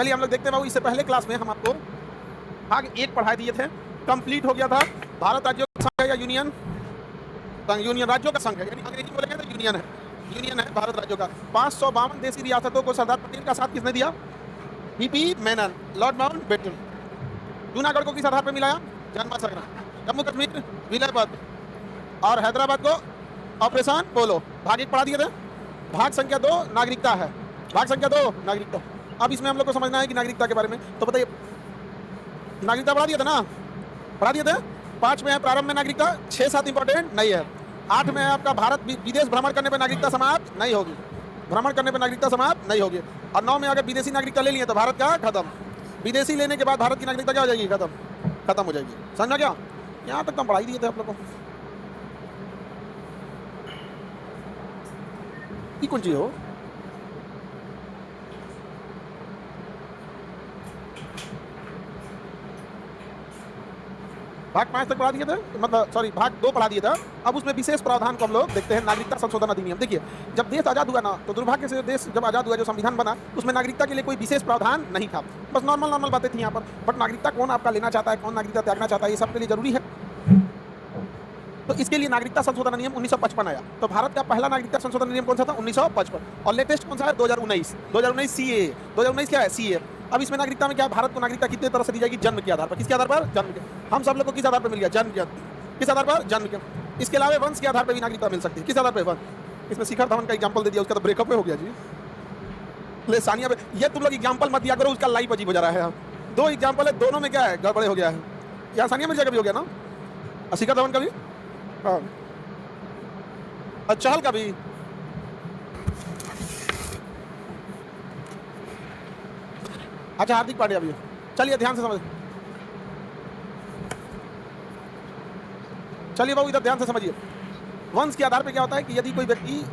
चलिए हम लोग देखते हैं बाबू, इससे पहले क्लास में हम आपको भाग 1 पढ़ा दिए थे, कंप्लीट हो गया था। भारत राज्यों का संघ है या यूनियन? यूनियन राज्यों का संघ है, यानी अंग्रेजी बोलेंगे तो यूनियन है। यूनियन है भारत राज्यों का। 552 देशी रियासतों को सरदार पटेल का साथ किसने दिया? PP Menon, Lord Mountbatten. Junagadh को किस आधार पर मिलाया? जन्माशय। जम्मू कश्मीर विलय पद, और हैदराबाद को ऑपरेशन पोलो। भाग 1 पढ़ा दिए थे। भाग संख्या 2 नागरिकता है। भाग संख्या 2 नागरिकता। अब इसमें हम लोग को समझना है कि नागरिकता के बारे में, तो बताइए नागरिकता पढ़ा दिया था ना? पढ़ा दिए थे। 5 में है प्रारंभ में नागरिकता, 6-7 इंपॉर्टेंट नहीं है। 8 में है आपका भारत विदेश भ्रमण करने पर नागरिकता समाप्त नहीं होगी, भ्रमण करने पर नागरिकता समाप्त नहीं होगी। और 9 में अगर विदेशी नागरिकता ले लिए तो भारत का खत्म। विदेशी लेने के बाद भारत की नागरिकता क्या हो जाएगी? खत्म हो जाएगी। समझना क्या? यहाँ तक तो हम पढ़ाई दिए थे आप लोग को। ये कौन चीज हो? भाग 5 तक पढ़ा दिए थे, मतलब सॉरी भाग 2 पढ़ा दिए था। अब उसमें विशेष प्रावधान को हम लोग देखते हैं। नागरिकता संशोधन अधिनियम। देखिए जब देश आज़ाद हुआ ना, तो दुर्भाग्य से देश जब आज़ाद हुआ, जो संविधान बना, उसमें नागरिकता के लिए कोई विशेष प्रावधान नहीं था। बस नॉर्मल बातें थी यहाँ पर। बट नागरिकता कौन आपका लेना चाहता है, कौन नागरिकता त्यागना चाहता है, ये सबके लिए जरूरी है। तो इसके लिए नागरिकता संशोधन अधिनियम 1955 आया। तो भारत का पहला नागरिकता संशोधन अधिनियम कौन सा था? 1955। और लेटेस्ट कौन सा है? 2019 सीए। 2019 क्या है? सीए। अब इसमें नागरिकता में क्या है? भारत को नागरिकता कितने तरह से दी जाएगी? जन्म के आधार पर। किसके आधार पर? जन्म के। हम सब लोग को किस आधार पर मिल गया? जन्म के। किस आधार पर? जन्म के। इसके अलावा वंश के आधार पर भी नागरिकता मिल सकती है। किस आधार पर? वंश। इसमें शिखर धवन का एग्जाम्पल दे दिया, उसका तो ब्रेकअप हो गया जी। ले सानिया पे ये तुम लोग एग्जाम्पल मत दिया करो, उसका लाइफ अजीब हो जा रहा है। 2 एग्जाम्पल है, दोनों में क्या है? गड़बड़े हो गया है। यहाँ सानिया मिर्जा का भी हो गया ना, शिखर धवन का भी, हाँ, चहल का भी। अच्छा हार्दिक पांड्या भी। चलिए ध्यान से समझ, चलिए बाबू इधर ध्यान से समझिए। वंश के आधार पर क्या होता है कि यदि कोई व्यक्ति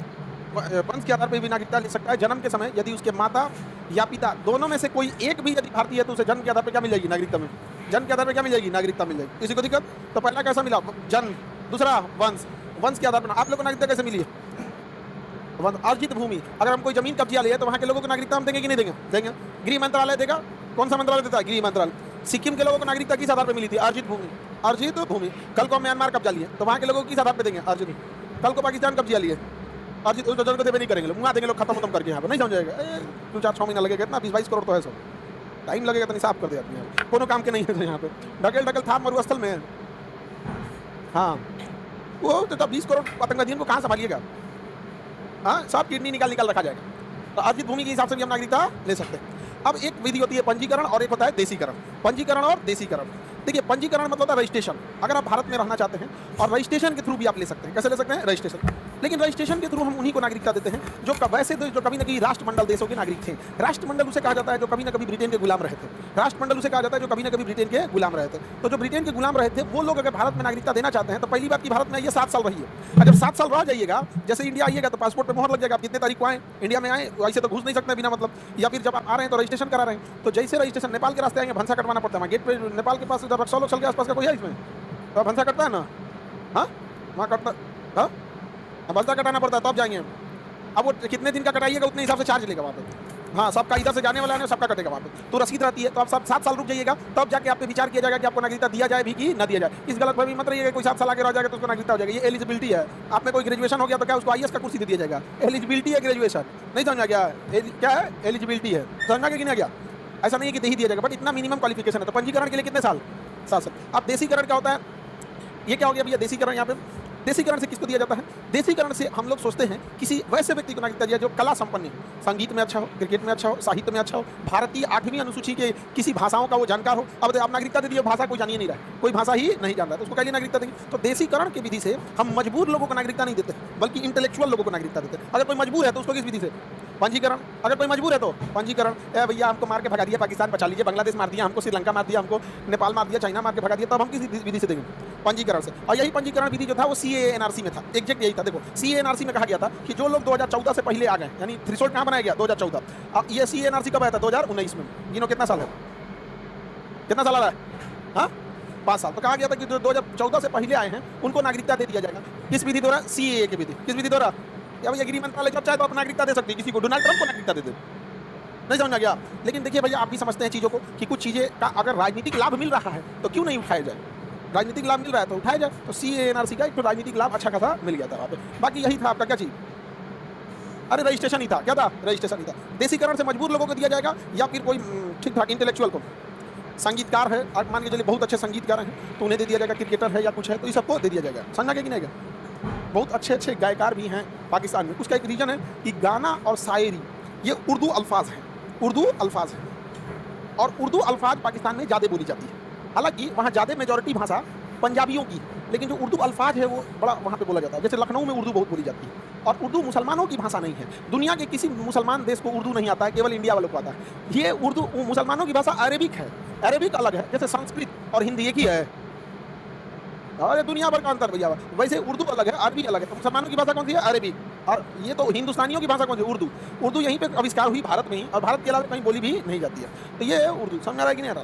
वंश के आधार पर भी नागरिकता ले सकता है। जन्म के समय यदि उसके माता या पिता दोनों में से कोई एक भी यदि भारतीय है तो उसे जन्म के आधार पर क्या मिल जाएगी? नागरिकता में। जन्म के आधार पर क्या मिल जाएगी? नागरिकता मिल जाएगी। किसी को दिक्कत? तो पहला कैसा मिला? जन्म। दूसरा वंश। वंश के आधार पर आप लोग को नागरिकता कैसे मिली है? अर्जित भूमि। अगर हम कोई जमीन कब्जा ले तो वहाँ के लोगों को नागरिकता हम देंगे कि नहीं देंगे? देंगे। गृह मंत्रालय देगा। कौन सा मंत्रालय देता है? गृह मंत्रालय। सिक्किम के लोगों को नागरिकता किस आधार पर मिली थी? अर्जित भूमि। अर्जित भूमि। कल को म्यांमार कब्जा लिए तो वहाँ के लोगों को किस आधार पर देंगे? अर्जित। कल को पाकिस्तान कब्जा लिए अर्जित, उस को देवे नहीं करेंगे लोग, वहाँ देंगे लोग, खत्म करके। यहाँ पर नहीं समझाएगा। 2-4-6 महीना लगेगा, इतना 20-22 करोड़ तो है, सब टाइम लगेगा तो नहीं साफ कर दे आदमी। कोनो काम के नहीं है यहाँ पे। ढकेल था मरुस्थल में। हाँ वो तो 20 करोड़ आतंकवादियों को कहाँ संभालिएगा? हाँ सब किडनी निकाल रखा जाएगा। तो अर्जित भूमि के हिसाब से भी हम नागरिकता ले सकते हैं। अब एक विधि होती है पंजीकरण और एक होता है देसीकरण। पंजीकरण और देसीकरण। देखिए पंजीकरण मतलब होता है रजिस्ट्रेशन। अगर आप भारत में रहना चाहते हैं और रजिस्ट्रेशन के थ्रू भी आप ले सकते हैं। कैसे ले सकते हैं? रजिस्ट्रेशन। लेकिन रजिस्ट्रेशन के थ्रू हम उन्हीं को नागरिकता देते हैं जो वैसे जो कभी न कभी राष्ट्रमंडल देशों के नागरिक थे। राष्ट्रमंडल उसे कहा जाता है जो कभी न कभी ब्रिटेन के गुलाम रहे थे। राष्ट्रमंडल उसे कहा जाता है जो कभी न कभी ब्रिटेन के गुलाम रहे थे। तो जो ब्रिटेन के गुलाम रहे थे वो लोग अगर भारत में नागरिकता देना चाहते हैं तो पहली बात कि भारत में ये 7 साल रहिए। अगर 7 साल रह जाइएगा, जैसे इंडिया आइएगा तो पासपोर्ट पर मोहर लग जाएगा। आप कितने तारीख को आए इंडिया में आए, ऐसे तो घुस नहीं सकते बिना मतलब। या फिर जब आप आ रहे हैं तो रजिस्ट्रेशन करा रहे हैं, तो जैसे रजिस्ट्रेशन नेपाल के रास्ते आएंगे भंसा कटवाना पड़ता है। गेट पे नेपाल के पास इधर रक्सौल के आसपास का कोई है इसमें तो भंसा कटता है ना? हाँ वहाँ कटता, हाँ भंसा कटाना पड़ता है तब जाएंगे। अब वो कितने दिन का कटाइएगा उतने हिसाब से चार्ज लेगा वहाँ पे। हाँ सबका इधर से जाने वाला है, सबका कटेगा वहाँ पे। तो रसीद रहती है। तो आप सब 7 साल रुक जाइएगा, तब जाके आप पे विचार किया जाएगा कि आपको नागरिकता दिया जाए भी कि न दिया जाए। इस गलत फहमी मत रहिएगा कोई 7 साल आगे रह जाएगा तो उसको नागरिकता हो जाएगी। ये एलिजिबिलिटी है। आप में कोई ग्रेजुएशन हो गया तो क्या उसको IAS का कुर्सी दे दिया जाएगा? एलिजिबिलिटी है, ग्रेजुएशन नहीं। समझा गया? क्या है? एलिजिबिलिटी है। समझा कि नहीं गया? ऐसा नहीं है कि दे ही दिया जाएगा, बट इतना मिनिमम क्वालिफिकेशन है। तो पंजीकरण के लिए कितने साल? 7 साल। अब देसीकरण क्या होता है? ये क्या हो गया भैया? देसीकरण यहाँ पे देसीकरण से किसको दिया जाता है? देसीकरण से हम लोग सोचते हैं किसी वैसे व्यक्ति को नागरिकता दिया जो कला संपन्न है, संगीत में अच्छा हो, क्रिकेट में अच्छा हो, साहित्य में अच्छा हो, भारतीय 8वीं अनुसूची के किसी भाषाओं का वो जानकार हो। अब आप नागरिकता दे दिए, भाषा कोई जानिए नहीं रहा है, कोई भाषा ही नहीं जान रहा है, तो उसको कैसे नागरिकता देंगे? तो देसीकरण की विधि से हम मजबूर लोगों को नागरिकता नहीं देते, बल्कि इंटेलेक्चुअल लोगों को नागरिकता देते हैं। अगर कोई मजबूर है तो उसको किस विधि से? पंजीकरण। अगर कोई मजबूर है तो पंजीकरण। भैया हमको मार के भगा दिया, पाकिस्तान बचा लीजिए, बांग्लादेश मार दिया हमको, श्रीलंका मार दिया हमको, नेपाल मार दिया, चाइना मार के भगा दिया, तब हम किस विधि से देंगे? पंजीकरण से। और यही पंजीकरण विधि जो था वो CAA NRC में था। एग्जैक्ट यही था। देखो CAA NRC में कहा गया था कि जो लोग 2014 से पहले आ गए, यानी थ्रेशोल्ड कहाँ बनाया गया? 2014। अब ये CAA NRC कब आया था? 2019 में। गिनो कितना साल है? कितना साल आ रहा है? हाँ 5 साल। तो कहा गया था कि जो 2014 से पहले आए हैं उनको नागरिकता दे दिया जाएगा। किस विधि द्वारा? CAA की विधि। किस विधि द्वारा? या भैया गृह मंत्रालय जब चाहे तो आप नागरिकता दे सकती है किसी को। डोनाल्ड ट्रंप को नागरिकता दे दे। नहीं समझ में आ गया। लेकिन देखिए भैया, आप भी समझते हैं चीज़ों को कि कुछ चीज़ें का अगर राजनीतिक लाभ मिल रहा है तो क्यों नहीं उठाया जाए। राजनीतिक लाभ मिल रहा है तो उठाया जाए। तो CA-NRC का एक तो राजनीतिक लाभ अच्छा खासा मिल गया था वहाँ पे। बाकी यही था आपका क्या चीज़, अरे रजिस्ट्रेशन ही था। क्या था? रजिस्ट्रेशन ही था। देसीकरण से मजबूर लोगों को दिया जाएगा या फिर कोई ठीक ठाक इंटेलेक्चुअल को, संगीतकार है, आप मान के चलिए बहुत अच्छे संगीतकार हैं तो उन्हें दे दिया जाएगा, क्रिकेटर है या कुछ है तो ये सबको दे दिया जाएगा। समझा गया कि नहीं गया? बहुत अच्छे अच्छे गायकार भी हैं पाकिस्तान में। उसका एक रीज़न है कि गाना और शायरी ये उर्दू अल्फाज हैं, उर्दू अल्फाज हैं, और उर्दू अल्फाज पाकिस्तान में ज़्यादा बोली जाती है। हालांकि वहाँ ज़्यादा मेजॉरिटी भाषा पंजाबियों की, लेकिन जो उर्दू अल्फाज है वो बड़ा वहाँ पे बोला जाता है। जैसे लखनऊ में उर्दू बहुत बोली जाती है, और उर्दू मुसलमानों की भाषा नहीं है। दुनिया के किसी मुसलमान देश को उर्दू नहीं आता है, केवल इंडिया वालों को आता है। ये उर्दू मुसलमानों की भाषा अरेबिक है। अरेबिक अलग है, जैसे संस्कृत और हिंदी एक ही है। अरे दुनिया भर का अंतर भैया। वैसे उर्दू अलग है, अरबी अलग है। तो मुसलमानों की भाषा कौन सी है? अरेबिक। और ये तो हिंदुस्तानियों की भाषा कौन सी? उर्दू। उर्दू यहीं पे आविष्कार हुई भारत में ही, और भारत के अलावा कहीं बोली भी नहीं जाती है। तो ये है उर्दू। समझ आ रहा है कि नहीं आ रहा?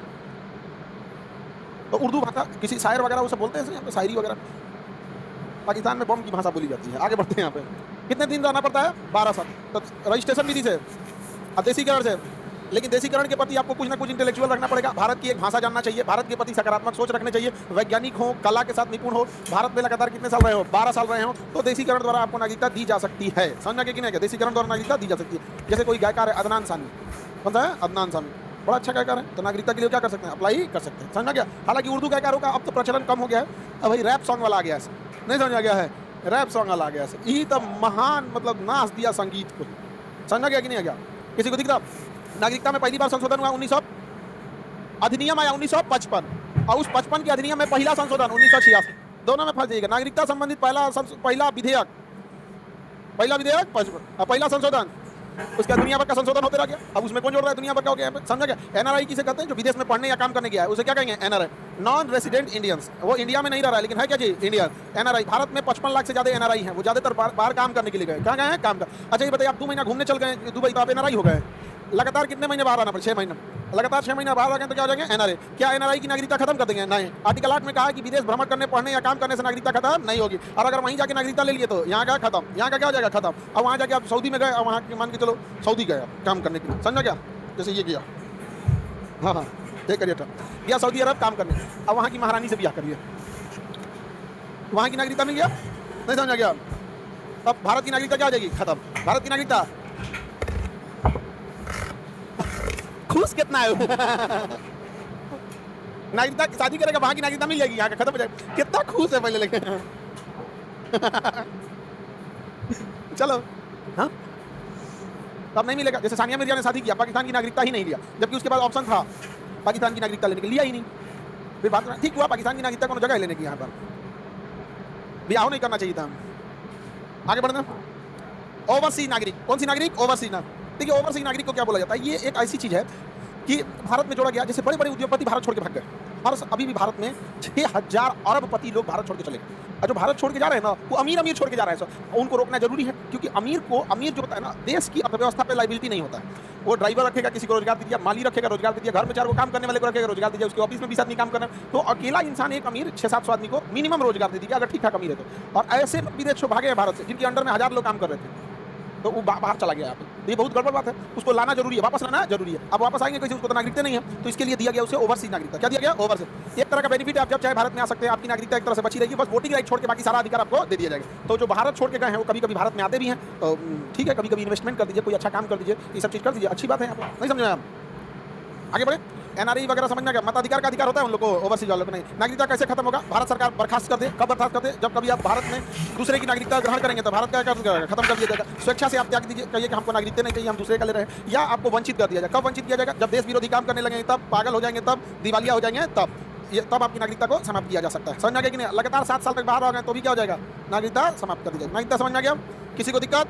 तो उर्दू भाषा किसी शायर वगैरह वो सब बोलते हैं यहाँ पे, शायरी वगैरह। पाकिस्तान में बम की भाषा बोली जाती है। आगे बढ़ते हैं। यहाँ पे कितने दिन रहना पड़ता है? 12 साल। तो रजिस्ट्रेशन विधि से और देसीकरण से। लेकिन देसीकरण के प्रति आपको कुछ ना कुछ इंटेलेक्चुअल रखना पड़ेगा। भारत की एक भाषा जानना चाहिए, भारत के प्रति सकारात्मक सोच रखनी चाहिए, वैज्ञानिक हो, कला के साथ निपुण हो, भारत में लगातार कितने साल रहे हो? 12 साल रहे हो, तो देसीकरण द्वारा आपको नागरिकता दी जा सकती है। समझना कि नहीं? देसीकरण द्वारा नागरिकता दी जा सकती है। जैसे कोई गायकार है अदनान सामी, कौन सा है? अदनान सामी, बड़ा अच्छा गायकार है, तो नागरिकता के लिए क्या कर सकते हैं? अप्लाई कर सकते हैं। समझना क्या? हालांकि उर्दू गायकारों का अब तो प्रचलन कम हो गया है। अब भाई रैप सॉन्ग वाला आ गया है, नहीं समझ आ गया है? रैप सॉन्ग वाला आ गया है। ये तो महान मतलब नाच दिया संगीत को। समझना गया कि नहीं आ गया? किसी को दिखता? नागरिकता में पहली बार संशोधन हुआ 1900 अधिनियम आया 1955, और उस 55 के अधिनियम में पहला संशोधन 1986। दोनों में फंस जाइएगा। नागरिकता संबंधित पहला विधेयक, पहला संशोधन, उसका दुनिया भर का संशोधन होते रह गया। अब उसमें कौन जोड़ रहा है? दुनिया भर का हो गया। समझा क्या? NRI किसे कहते हैं? जो विदेश में पढ़ने या काम करने गया है उसे क्या कहेंगे? NRI, non resident Indians. वो इंडिया में नहीं रह रहा है लेकिन है क्या जी? इंडियन। NRI। भारत में 55 लाख से ज़्यादा NRI हैं। वो ज़्यादातर बाहर काम करने के लिए गए। कहाँ गए हैं? काम कर। अच्छा ये बताइए, आप 2 महीना घूमने चल गए दुबई तो आप NRI हो गए। लगातार कितने महीने बाहर आना पड़े? 6 महीने। लगातार 6 महीने बाहर आ गए तो क्या हो जाएंगे? NRI। क्या NRI की नागरिकता खत्म कर देंगे? नहीं। आर्टिकल 8 में कहा है कि विदेश भ्रमण करने, पढ़ने या काम करने से नागरिकता खत्म नहीं होगी। और अगर वहीं जाके नागरिकता ले लिए तो यहाँ का खत्म, यहाँ का क्या हो जाएगा? खत्म। अब वहाँ जाके आप सऊदी में गए और वहाँ मान के चलो सऊदी गए काम करने के लिए। समझा क्या? जैसे ये किया, हाँ हाँ ये करिए था, गया सऊदी अरब काम करने, अब वहाँ की महारानी से ब्याह करिए, वहाँ की नागरिकता मिल गया। नहीं समझा गया? अब भारत की नागरिकता क्या हो जाएगी? खत्म। भारत की नागरिकता खुश कितना है? नागरिकता शादी करेगा, वहां की नागरिकता मिल जाएगी, यहाँ का खत्म हो जाएगा। कितना खुश है पहले लेके। चलो हाँ, तब नहीं मिलेगा। जैसे सानिया मिर्जा ने शादी किया, पाकिस्तान की नागरिकता ही नहीं लिया, जबकि उसके बाद ऑप्शन था पाकिस्तान की नागरिकता लेने के, लिया ही नहीं। फिर बात ठीक हुआ, पाकिस्तान की नागरिकता कोनो जगह लेने की, यहाँ पर ब्याह नहीं करना चाहिए था। आगे बढ़ना। ओवरसीज नागरिक, कौन सी नागरिक? ओवरसीज नागरिक। देखिए ओवरसीज नागरिक को क्या बोला जाता है? ये एक ऐसी चीज़ है कि भारत में जोड़ा गया। जैसे बड़े बड़े उद्योगपति भारत छोड़ के भाग गए, और अभी भी भारत में 6000 अरबपति लोग भारत छोड़ के चले गए। और जो भारत छोड़ के जा रहे हैं ना, वो अमीर अमीर छोड़ के जा रहे हैं सर। उनको रोकना जरूरी है, क्योंकि अमीर जो होता है ना, देश की अर्थव्यवस्था पे लाइबिलिटी नहीं होता है। वो ड्राइवर रखेगा, किसी को रोजगार दीजिए, माली रखेगा, रोजगार दीजिए, घर में 4 को काम करने वाले को रखेगा, रोजगार दीजिए, उसके ऑफिस में 20 आदमी काम करना है। तो अकेला इंसान एक अमीर 600-700 आदमी को मिनिमम रोजगार दे दीजिए, अगर ठीक ठाक अमीर है तो। और ऐसे विदेश भागे हैं भारत से जिनके अंडर में 1000 लोग काम कर रहे थे, तो वो बाहर चला गया। यहाँ पे ये बहुत गड़बड़ बात है, उसको लाना जरूरी है, वापस लाना जरूरी है। अब वापस आएंगे कैसे? उसको तो नागरिकता नहीं है, तो इसके लिए दिया गया उसे ओवरसीज नागरिकता। क्या दिया गया? ओवरसीज। एक तरह का बेनिफिट है, आप जब चाहे भारत में आ सकते हैं, आपकी नागरिकता एक तरह से बची रहेगी, बस वोटिंग राइट छोड़ के बाकी सारा अधिकार आपको दे दिया जाएगा। तो जो भारत छोड़ के गए हैं वो कभी कभी भारत में आते भी हैं, तो ठीक है, कभी कभी इन्वेस्टमेंट कर दीजिए, कोई अच्छा काम कर दीजिए, ये सब चीज़ कर दीजिए, अच्छी बात है। यहाँ पर नहीं समझे आप? आगे बढ़े। NRI वगैरह समझना क्या? मताधिकार का अधिकार होता है उन लोग को, ओवरसीज वालों को नहीं। नागरिकता कैसे खत्म होगा? भारत सरकार बर्खास्त कर दे। कब बर्खास्त कर दे? जब कभी आप भारत में दूसरे की नागरिकता ग्रहण करेंगे तो भारत का खत्म कर दिया जाएगा। स्वेच्छा से आप त्याग दीजिए, कहिए कि हमको नागरिकता नहीं चाहिए, हम दूसरे का ले रहे हैं, या आपको वंचित कर दिया जाएगा। कब वंचित किया जाएगा? जब देश विरोधी काम करने लगेंगे, तब पागल हो जाएंगे, तब दिवालिया हो जाएंगे, तब आपकी नागरिकता को समाप्त किया जा सकता है। समझ आ गया कि नहीं? लगातार 7 साल तक बाहर हो गए तो भी क्या हो जाएगा? नागरिकता समाप्त कर दी जाएगी। नागरिकता समझ में आ गया? किसी को दिक्कत?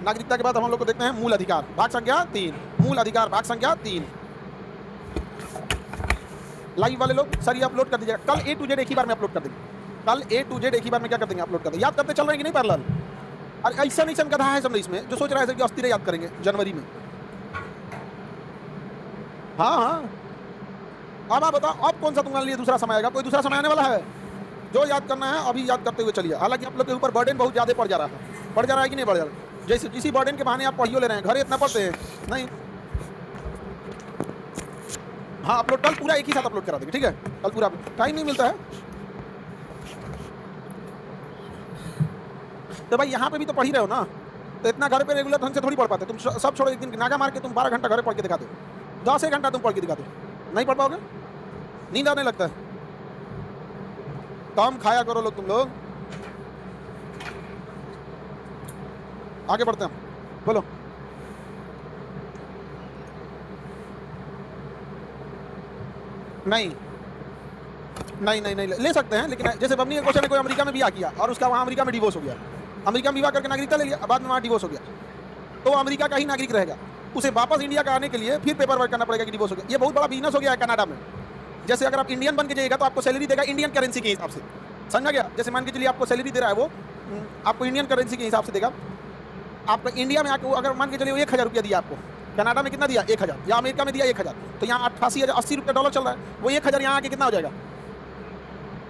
नागरिकता के बाद हम लोग को देखते हैं मूल अधिकार, भाग संख्या 3। मूल अधिकार भाग संख्या 3। लाइव वाले लोग सर ये अपलोड कर दीजिएगा, कल A to Z एक ही बार में अपलोड कर देंगे। कल A to Z एक ही बार में क्या कर देंगे? अपलोड कर देंगे। याद करते चल रहे हैं कि नहीं पैरेलल? अरे ऐसा नहीं गधा है समझ इसमें, जो सोच रहा है कि अस्थिर याद करेंगे जनवरी में। हाँ हाँ, अब आप बताओ, अब कौन सा तुम्हारे लिए दूसरा समय आएगा? कोई दूसरा समय आने वाला है? जो याद करना है अभी याद करते हुए चलिए। हालांकि आप लोग के ऊपर बर्डन बहुत ज़्यादा पड़ जा रहा है कि नहीं पड़ जा रहा है? जैसे किसी बर्डन के बहाने आप पढ़ियो ले रहे हैं, घर इतना पढ़ते हैं नहीं। हाँ अपलोड कल पूरा एक ही साथ अपलोड करा देंगे, ठीक है? कल पूरा, टाइम नहीं मिलता है। तो भाई यहाँ पे भी तो पढ़ ही रहे हो ना, तो इतना घर पे रेगुलर ढंग से थोड़ी पढ़ पाते। तुम सब छोड़ो, एक दिन नागा मार के तुम 12 घंटा घर पढ़ के दिखा दो, 10 एक घंटा तुम पढ़ के दिखा दो, नहीं पढ़ पाओगे, नींद आने लगता है। कम खाया करो लोग, तुम लोग। आगे बढ़ते हैं, बोलो। नहीं नहीं नहीं नहीं ले सकते हैं, लेकिन जैसे बमनी के क्वेश्चन ने कोई अमेरिका में विवाह किया और उसका वहाँ अमेरिका में डिवोर्स हो गया, अमेरिका में विवाह करके नागरिकता ले लिया, बाद में वहाँ डिवोर्स हो गया, तो वो अमेरिका का ही नागरिक रहेगा। उसे वापस इंडिया का आने के लिए फिर पेपर वर्क करना पड़ेगा कि डिवोर्स हो गया। ये बहुत बड़ा बिजनेस हो गया है कनाडा में। जैसे अगर आप इंडियन बन के जाइएगा तो आपको सैलरी देगा इंडियन करेंसी के हिसाब से, समझा गया? जैसे मान के चलिए आपको सैलरी दे रहा है वो, आपको इंडियन करेंसी के हिसाब से देगा। आपको इंडिया में आके अगर मान के चलिए 1000 रुपया दिया आपको, कनाडा में कितना दिया? 1000, या अमेरिका में दिया 1000, तो यहाँ 88,000 80 रुपये डॉलर चल रहा है, वो 1000 यहाँ आके कितना हो जाएगा?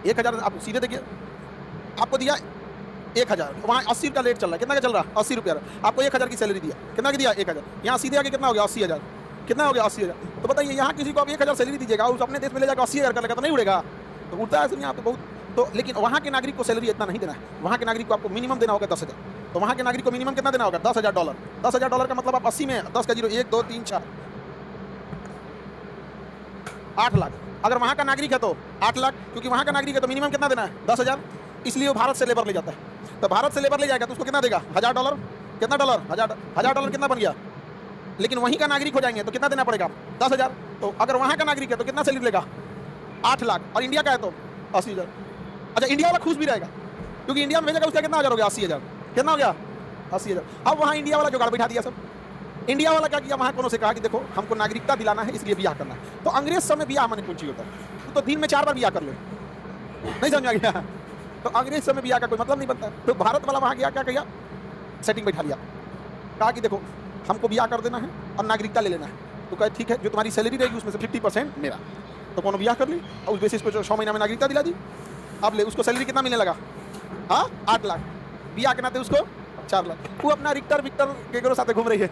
1000 आप सीधे देखिए, आपको दिया 1000, वहाँ 80 का रेट चल रहा है, कितना का चल रहा है? 80 रुपया। आपको 1000 की सैलरी दिया, कितना की दिया? 1000, यहाँ सीधे आके कितना हो गया? 80,000, कितना हो गया? 80,000। तो बताइए यहाँ किसी को आप 1000 सैलरी दीजिएगा और उस अपने देश में ले जाकर 80,000 का लगा तो नहीं उड़ेगा? तो उड़ता है यहाँ पे बहुत। तो लेकिन वहाँ के नागरिक को सैलरी इतना नहीं देना है, वहाँ के नागरिक को आपको मिनिमम देना होगा 10,000। तो वहाँ के नागरिक को मिनिमम कितना देना होगा? 10,000 डॉलर। 10,000 डॉलर का मतलब आप 80 में 10 का 0, 1 2 3 4 8 लाख। अगर वहाँ का नागरिक है तो 8 लाख, क्योंकि वहाँ का नागरिक है तो मिनिमम कितना देना है? 10,000। इसलिए वो भारत से लेबर ले जाता है। तो भारत से लेबर ले जाएगा तो उसको कितना देगा? 1000 डॉलर। कितना डॉलर? 1000 डॉलर कितना बन गया? लेकिन वहीं का नागरिक हो जाएंगे तो कितना देना पड़ेगा? 10,000। तो अगर वहाँ का नागरिक है तो कितना सैलरी लेगा? 8 लाख। और इंडिया का है तो 80,000। अच्छा, इंडिया वाला खुश भी रहेगा क्योंकि इंडिया में भेजेगा, उसका कितना 1000 हो गया? 80,000। कितना हो गया? 80,000। अब वहाँ इंडिया वाला जुगाड़ बैठा दिया सब। इंडिया वाला क्या किया? वहाँ कोनो से कहा कि देखो हमको नागरिकता दिलाना है, इसलिए ब्याह करना है। तो अंग्रेज समय ब्याह माने कुछ होता है, तो दिन में 4 बार ब्याह कर ले, नहीं समझा गया? तो अंग्रेज समय ब्याह का कोई मतलब नहीं बनता। तो भारत वाला वहाँ गया, क्या किया? सेटिंग बैठा लिया, कहा कि देखो हमको ब्याह कर देना है और नागरिकता ले लेना है। तो कहे ठीक है, जो तुम्हारी सैलरी रहेगी उसमें से 50% मेरा। तो कोनो ब्याह कर ली और उस बेसिस पे 6 महीना में नागरिकता दिला दी। अब ले, उसको सैलरी कितना मिलने लगा? हाँ 8 लाख। ब्याह के नाते उसको 4 लाख। वो अपना रिक्टर के साथ घूम रही है।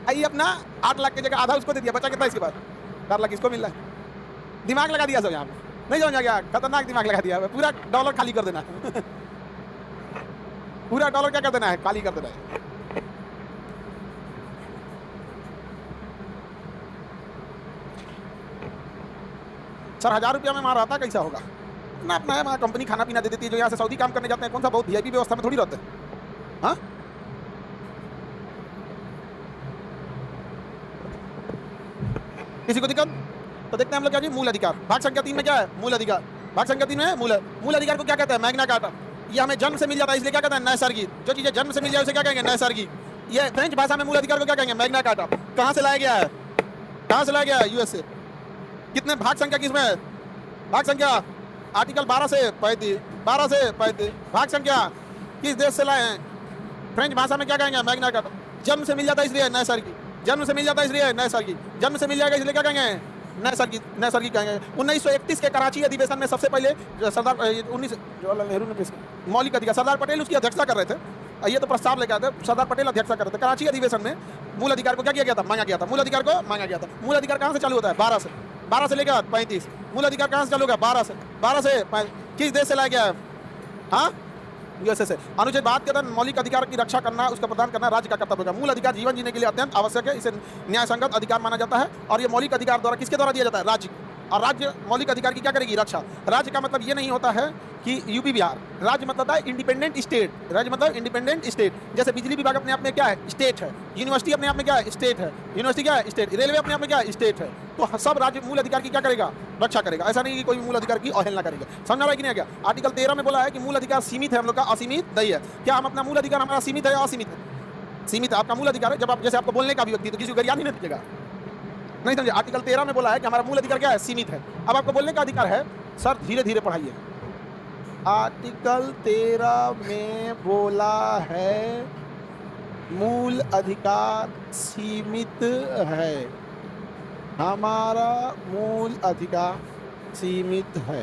आई अपना 8 लाख की जगह आधा उसको दे दिया, बचा कितना इसके बाद? 4 लाख इसको मिल रहा है। दिमाग लगा दिया सब यहाँ पे, नहीं समझा गया? खतरनाक दिमाग लगा दिया। पूरा डॉलर खाली कर देना। पूरा डॉलर क्या कर देना है? खाली कर देना है। सर 1000 रुपया में वहाँ रहता कैसा होगा? ना अपना है, वहाँ कंपनी खाना पीना दे देती है। जो यहाँ से सऊदी काम करने जाते हैं, कौन सा बहुत वीआईपी व्यवस्था में थोड़ी रहते हैं। हाँ किसी को दिक्कत? तो देखते हैं हम लोग क्या जी, मूल अधिकार। भाग संख्या 3 में क्या है? मूल अधिकार। भाग संख्या 3 में मूल अधिकार को क्या कहते हैं? Magna carta. ये हमें जन्म से मिल जाता है, इसलिए क्या कहते हैं? नैसर्गिक। जो चीजें जन्म से मिल जाए उसे क्या कहेंगे? नैसर्गिक। ये फ्रेंच भाषा में मूल अधिकार को क्या कहेंगे? Magna carta. कहाँ से लाया गया है? कहाँ से लाया गया है? यूएस से। कितने भाग संख्या किसमें है? भाग संख्या आर्टिकल 12 से 35, 12 से 35। भाग संख्या किस देश से लाए हैं? फ्रेंच भाषा में क्या कहेंगे? Magna carta. जन्म से मिल जाता है इसलिए नैसर्गिक। जन्म से मिल जाता है इसलिए नैसर्गिक। जन्म से मिल जाएगा इसलिए क्या कहेंगे? नैसर्गिक। नैसर्गिक कहेंगे। 1931 के कराची अधिवेशन में सबसे पहले सरदार 19 जवाहरलाल नेहरू ने पेश किया मौलिक अधिकार। सरदार पटेल उसकी अध्यक्षता कर रहे थे। ये तो प्रस्ताव लेकर आए थे, सरदार पटेल अध्यक्षता कर रहे थे। कराची अधिवेशन में मूल अधिकार को क्या किया गया था? मांगा गया था। मूल अधिकार को मांगा गया था। मूल अधिकार कहाँ से चालू होता है? 12 से। 12 से लेकर 35। मूल अधिकार कहाँ से चालू होगा? 12 से। 12 से किस देश से लाया गया है? हाँ यूएसए से। अनुच्छेद 72 के तहत मौलिक अधिकार की रक्षा करना, उसका प्रदान करना राज्य का कर्तव्य होगा। मूल अधिकार जीवन जीने के लिए अत्यंत आवश्यक है, इसे न्यायसंगत अधिकार माना जाता है और ये मौलिक अधिकार द्वारा किसके द्वारा दिया जाता है? राज्य। और राज्य मौलिक अधिकार की क्या करेगी? रक्षा। राज्य का मतलब ये नहीं होता है कि यूपी बिहार। राज्य मतलब है इंडिपेंडेंट स्टेट। राज्य मतलब इंडिपेंडेंट स्टेट। जैसे बिजली विभाग अपने आप में क्या है? स्टेट है। यूनिवर्सिटी अपने आप में क्या है? स्टेट है। यूनिवर्सिटी क्या है? स्टेट। रेलवे अपने आप में क्या है? स्टेट है। तो सब राज्य मूल अधिकार की क्या करेगा? रक्षा करेगा। ऐसा नहीं कि कोई मूल अधिकार की अवहेलना करेगा। समझ रहा है कि नहीं? क्या आर्टिकल 13 में बोला है कि मूल अधिकार सीमित है, हम लोग का असीमित नहीं है। क्या हम अपना मूल अधिकार हमारा सीमित है या असीमित है? सीमित है। आपका मूल अधिकार है जब आप, जैसे आपको बोलने का अभिव्यक्ति, तो किसी को गरियान ही नहीं दिखेगा, नहीं समझे? आर्टिकल 13 में बोला है कि हमारा मूल अधिकार क्या है? सीमित है। अब आपको बोलने का अधिकार है। सर धीरे धीरे पढ़ाइए। आर्टिकल 13 में बोला है मूल अधिकार सीमित है, हमारा मूल अधिकार सीमित है।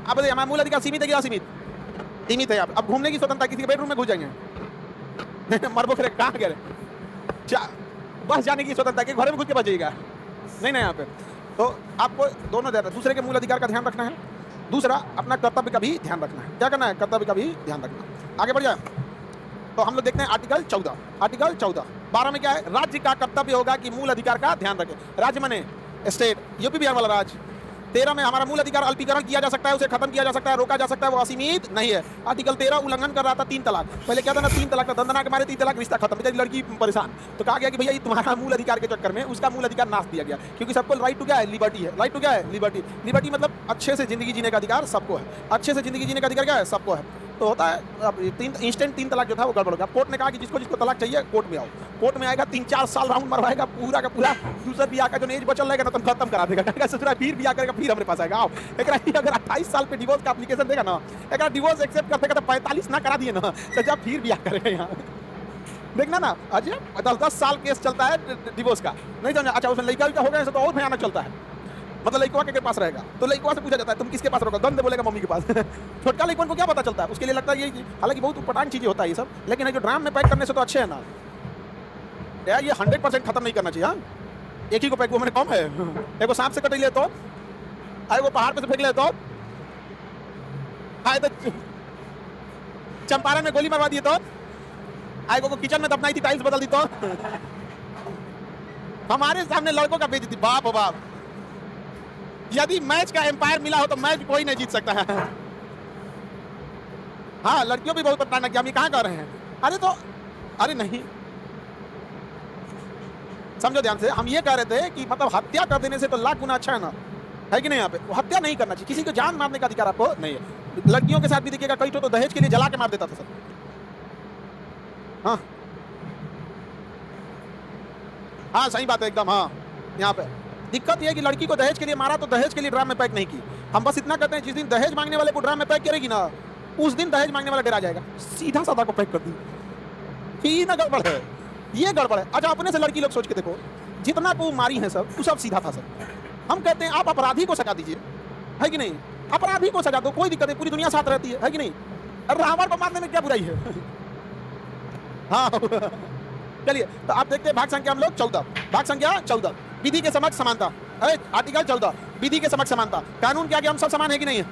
अब हमारा मूल अधिकार सीमित है कि असीमित? सीमित है। अब घूमने की स्वतंत्रता, किसी के बेडरूम में घुस जाएंगे मरबो करे कहाँ गए, बस जाने की स्वतंत्रता कि घर में घुस के बचेगा नहीं ना यहाँ पे। तो आपको दोनों दूसरे के मूल अधिकार का ध्यान रखना है, दूसरा अपना कर्तव्य का भी ध्यान रखना है। क्या करना है? कर्तव्य का भी ध्यान रखना। आगे बढ़ जाए तो हम लोग देखते हैं आर्टिकल 14। आर्टिकल 12 में क्या है? राज्य का कर्तव्य होगा कि मूल अधिकार का ध्यान रखे। राज्य माने स्टेट, यूपी बिहार वाला राज्य। 13 में हमारा मूल अधिकार अल्पीकरण किया जा सकता है, उसे खत्म किया जा सकता है, रोका जा सकता है, वो असीमित नहीं है। आर्टिकल 13 उल्लंघन कर रहा था 3 तलाक। पहले क्या था ना, 3 तलाक, दंदना के मारे 3 तलाक, रिश्ता खत्म, बेचारी लड़की परेशान। तो कहा गया कि भैया ये तुम्हारा मूल अधिकार के चक्कर में उसका मूल अधिकार नाश दिया गया, क्योंकि सबको राइट टू क्या है? लिबर्टी है। राइट टू क्या है? लिबर्टी। लिबर्टी मतलब अच्छे से जिंदगी जीने का अधिकार सबको है। अच्छे से जिंदगी जीने का अधिकार क्या है? सबको है। तो होता है अब इंस्टेंट 3 तलाक जो था वो गड़बड़ हो गया। कोर्ट ने कहा कि जिसको जिसको तलाक चाहिए कोर्ट में आओ। कोर्ट में आएगा, 3-4 साल राउंड मरवाएगा पूरा का पूरा, दूसरा ब्याह का जो एज बचल रहेगा ना तुम खत्म करा देगा, कहेगा ससुरा फिर ब्याह करेगा, फिर हमारे पास आएगा। आओ अगर 28 साल पे डिवोर्स का एप्लीकेशन देगा ना, अगर डिवोर्स एक्सेप्ट करते तो 45 ना करा दिए ना, तो जब फिर ब्याह करेगा यहाँ देखना ना। अजय 10 साल केस चलता है डिवोर्स का, नहीं समझा? अच्छा उसमें लड़का हो गया तो और भयानक चलता है, मतलब लड़का के पास रहेगा तो लड़का से पूछा जाता है तुम किसके पास रहोगे? गंद बोलेगा मम्मी के पास छोटका लड़का को क्या पता चलता है? उसके लिए लगता है ये, हालांकि बहुत पटान चीजें होता है ये सब, लेकिन जो ड्राम में पैक करने से तो अच्छे है ना यार। ये 100% खत्म नहीं करना चाहिए। हाँ, एक ही को पैक, वो मैंने कम है। एक सांप से कट ले तो आए, वो पहाड़ पे से फेंक ले तो आए, तो चंपारण में गोली मरवा दिए तो आए, को किचन में दफनाई थी, टाइल्स बदल दी तो हमारे सामने लड़कों का बेइज्जती। बाप बाप, यदि मैच का एम्पायर मिला हो तो मैच कोई नहीं जीत सकता है। हाँ, लड़कियों भी बहुत परेशान किया, हम ये कहाँ कर रहे हैं? अरे तो अरे नहीं, समझो ध्यान से, हम ये कह रहे थे कि मतलब हत्या कर देने से तो लाख गुना अच्छा है ना, है कि नहीं? यहाँ पे हत्या नहीं करना चाहिए, किसी को जान मारने का अधिकार आपको नहीं है। लड़कियों के साथ भी देखिएगा, कई तो दहेज के लिए जला के मार देता था सर। हाँ हाँ, सही बात है एकदम। हाँ, यहाँ पे दिक्कत यह है कि लड़की को दहेज के लिए मारा तो दहेज के लिए ड्राम में पैक नहीं की। हम बस इतना कहते हैं जिस दिन दहेज मांगने वाले को ड्राम में पैक करेगी ना, उस दिन दहेज मांगने वाला डरा जाएगा, सीधा साधा को पैक कर दी। ये ना गड़बड़ है, ये गड़बड़ है। अच्छा, अपने से लड़की लोग सोच के देखो, जितना को मारी है सब, वो सब सीधा था सर। हम कहते हैं आप अपराधी को सजा दीजिए, है कि नहीं? अपराधी को सजा दो, कोई दिक्कत नहीं, पूरी दुनिया साथ रहती है कि नहीं? रावण को मारने में क्या बुराई है? हाँ चलिए, तो आप देखते हैं भाग संख्या हम लोग 14, भाग संख्या 14, विधि के समक्ष समानता। आर्टिकल 14, विधि के समक्ष समानता। कानून के आगे हम सब समान है कि नहीं है?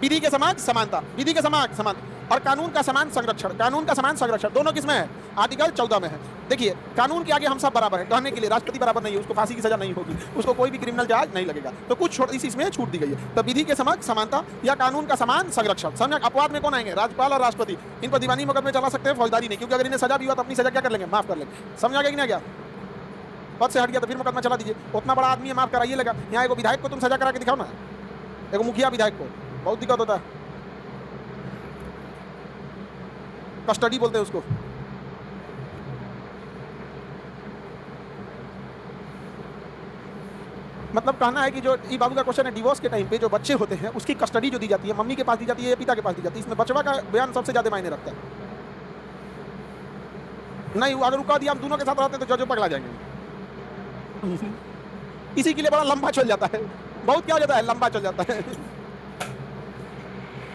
विधि के समक्ष समानता, विधि के समक्ष समान और कानून का समान संरक्षण। कानून का समान संरक्षण दोनों किसमें है? आर्टिकल 14 में है। देखिए, कानून के आगे हम सब बराबर हैं, कहने के लिए राष्ट्रपति बराबर नहीं है, उसको फांसी की सजा नहीं होगी, उसको कोई भी क्रिमिनल चार्ज नहीं लगेगा, तो कुछ इसी इसमें छूट दी गई है। तो विधि के समक्ष समानता या कानून का समान संरक्षण। समझ? अपवाद में कौन आएंगे? राज्यपाल और राष्ट्रपति। इन पर दीवानी मुकदमे चला सकते हैं, फौजदारी नहीं, क्योंकि अगर इन्हें सजा भी हुआ तो अपनी सजा क्या कर लेंगे? माफ कर लेंगे। समझ आ गया कि नहीं? गया पद से हट गया तो फिर मुकदमा चला दीजिए, उतना बड़ा आदमी है, माफ कराइए लगा। यहाँ एक विधायक को तुम सजा करा के दिखाओ ना, एक मुखिया विधायक को, बहुत दिक्कत होता है। कस्टडी बोलते हैं उसको। मतलब कहना है कि जो ई बाबू का क्वेश्चन है, डिवोर्स के टाइम पे जो बच्चे होते हैं उसकी कस्टडी जो दी जाती है, मम्मी के पास दी जाती है या पिता के पास दी जाती है, इसमें बचवा का बयान सबसे ज्यादा मायने रखता है। नहीं, अगर रुका दिया हम दोनों के साथ रहते हैं तो जजों पगला जाएंगे। इसी के लिए बड़ा लंबा चल जाता है, बहुत क्या हो जाता है, लंबा चल जाता है।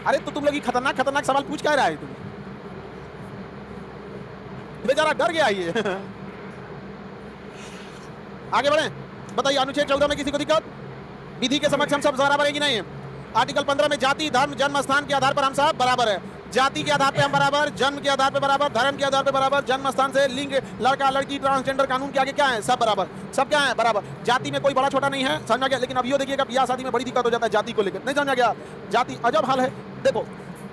अरे तो तुम लोग खतरनाक खतरनाक सवाल पूछ क्या रहा है? तुम बेचारा डर गया ये। आगे बढ़े, बताइए। अनुच्छेद 14 में किसी को दिक्कत? विधि के समक्ष हम सब बराबर है कि नहीं है? आर्टिकल 15 में जाति, धर्म, जन्म स्थान के आधार पर हम सब बराबर है। जाति के आधार पे हम बराबर, जन्म के आधार पे बराबर, धर्म के आधार पे बराबर, जन्म स्थान से लिंग, लड़का लड़की, ट्रांसजेंडर, कानून के आगे क्या है? सब बराबर। सब क्या है? बराबर। जाति में कोई बड़ा छोटा नहीं है, समझा गया? लेकिन अब ये देखिएगा, ब्याह शादी में बड़ी दिक्कत हो जाता है जाति को लेकर, नहीं समझा गया? जाति अजब हाल है। देखो,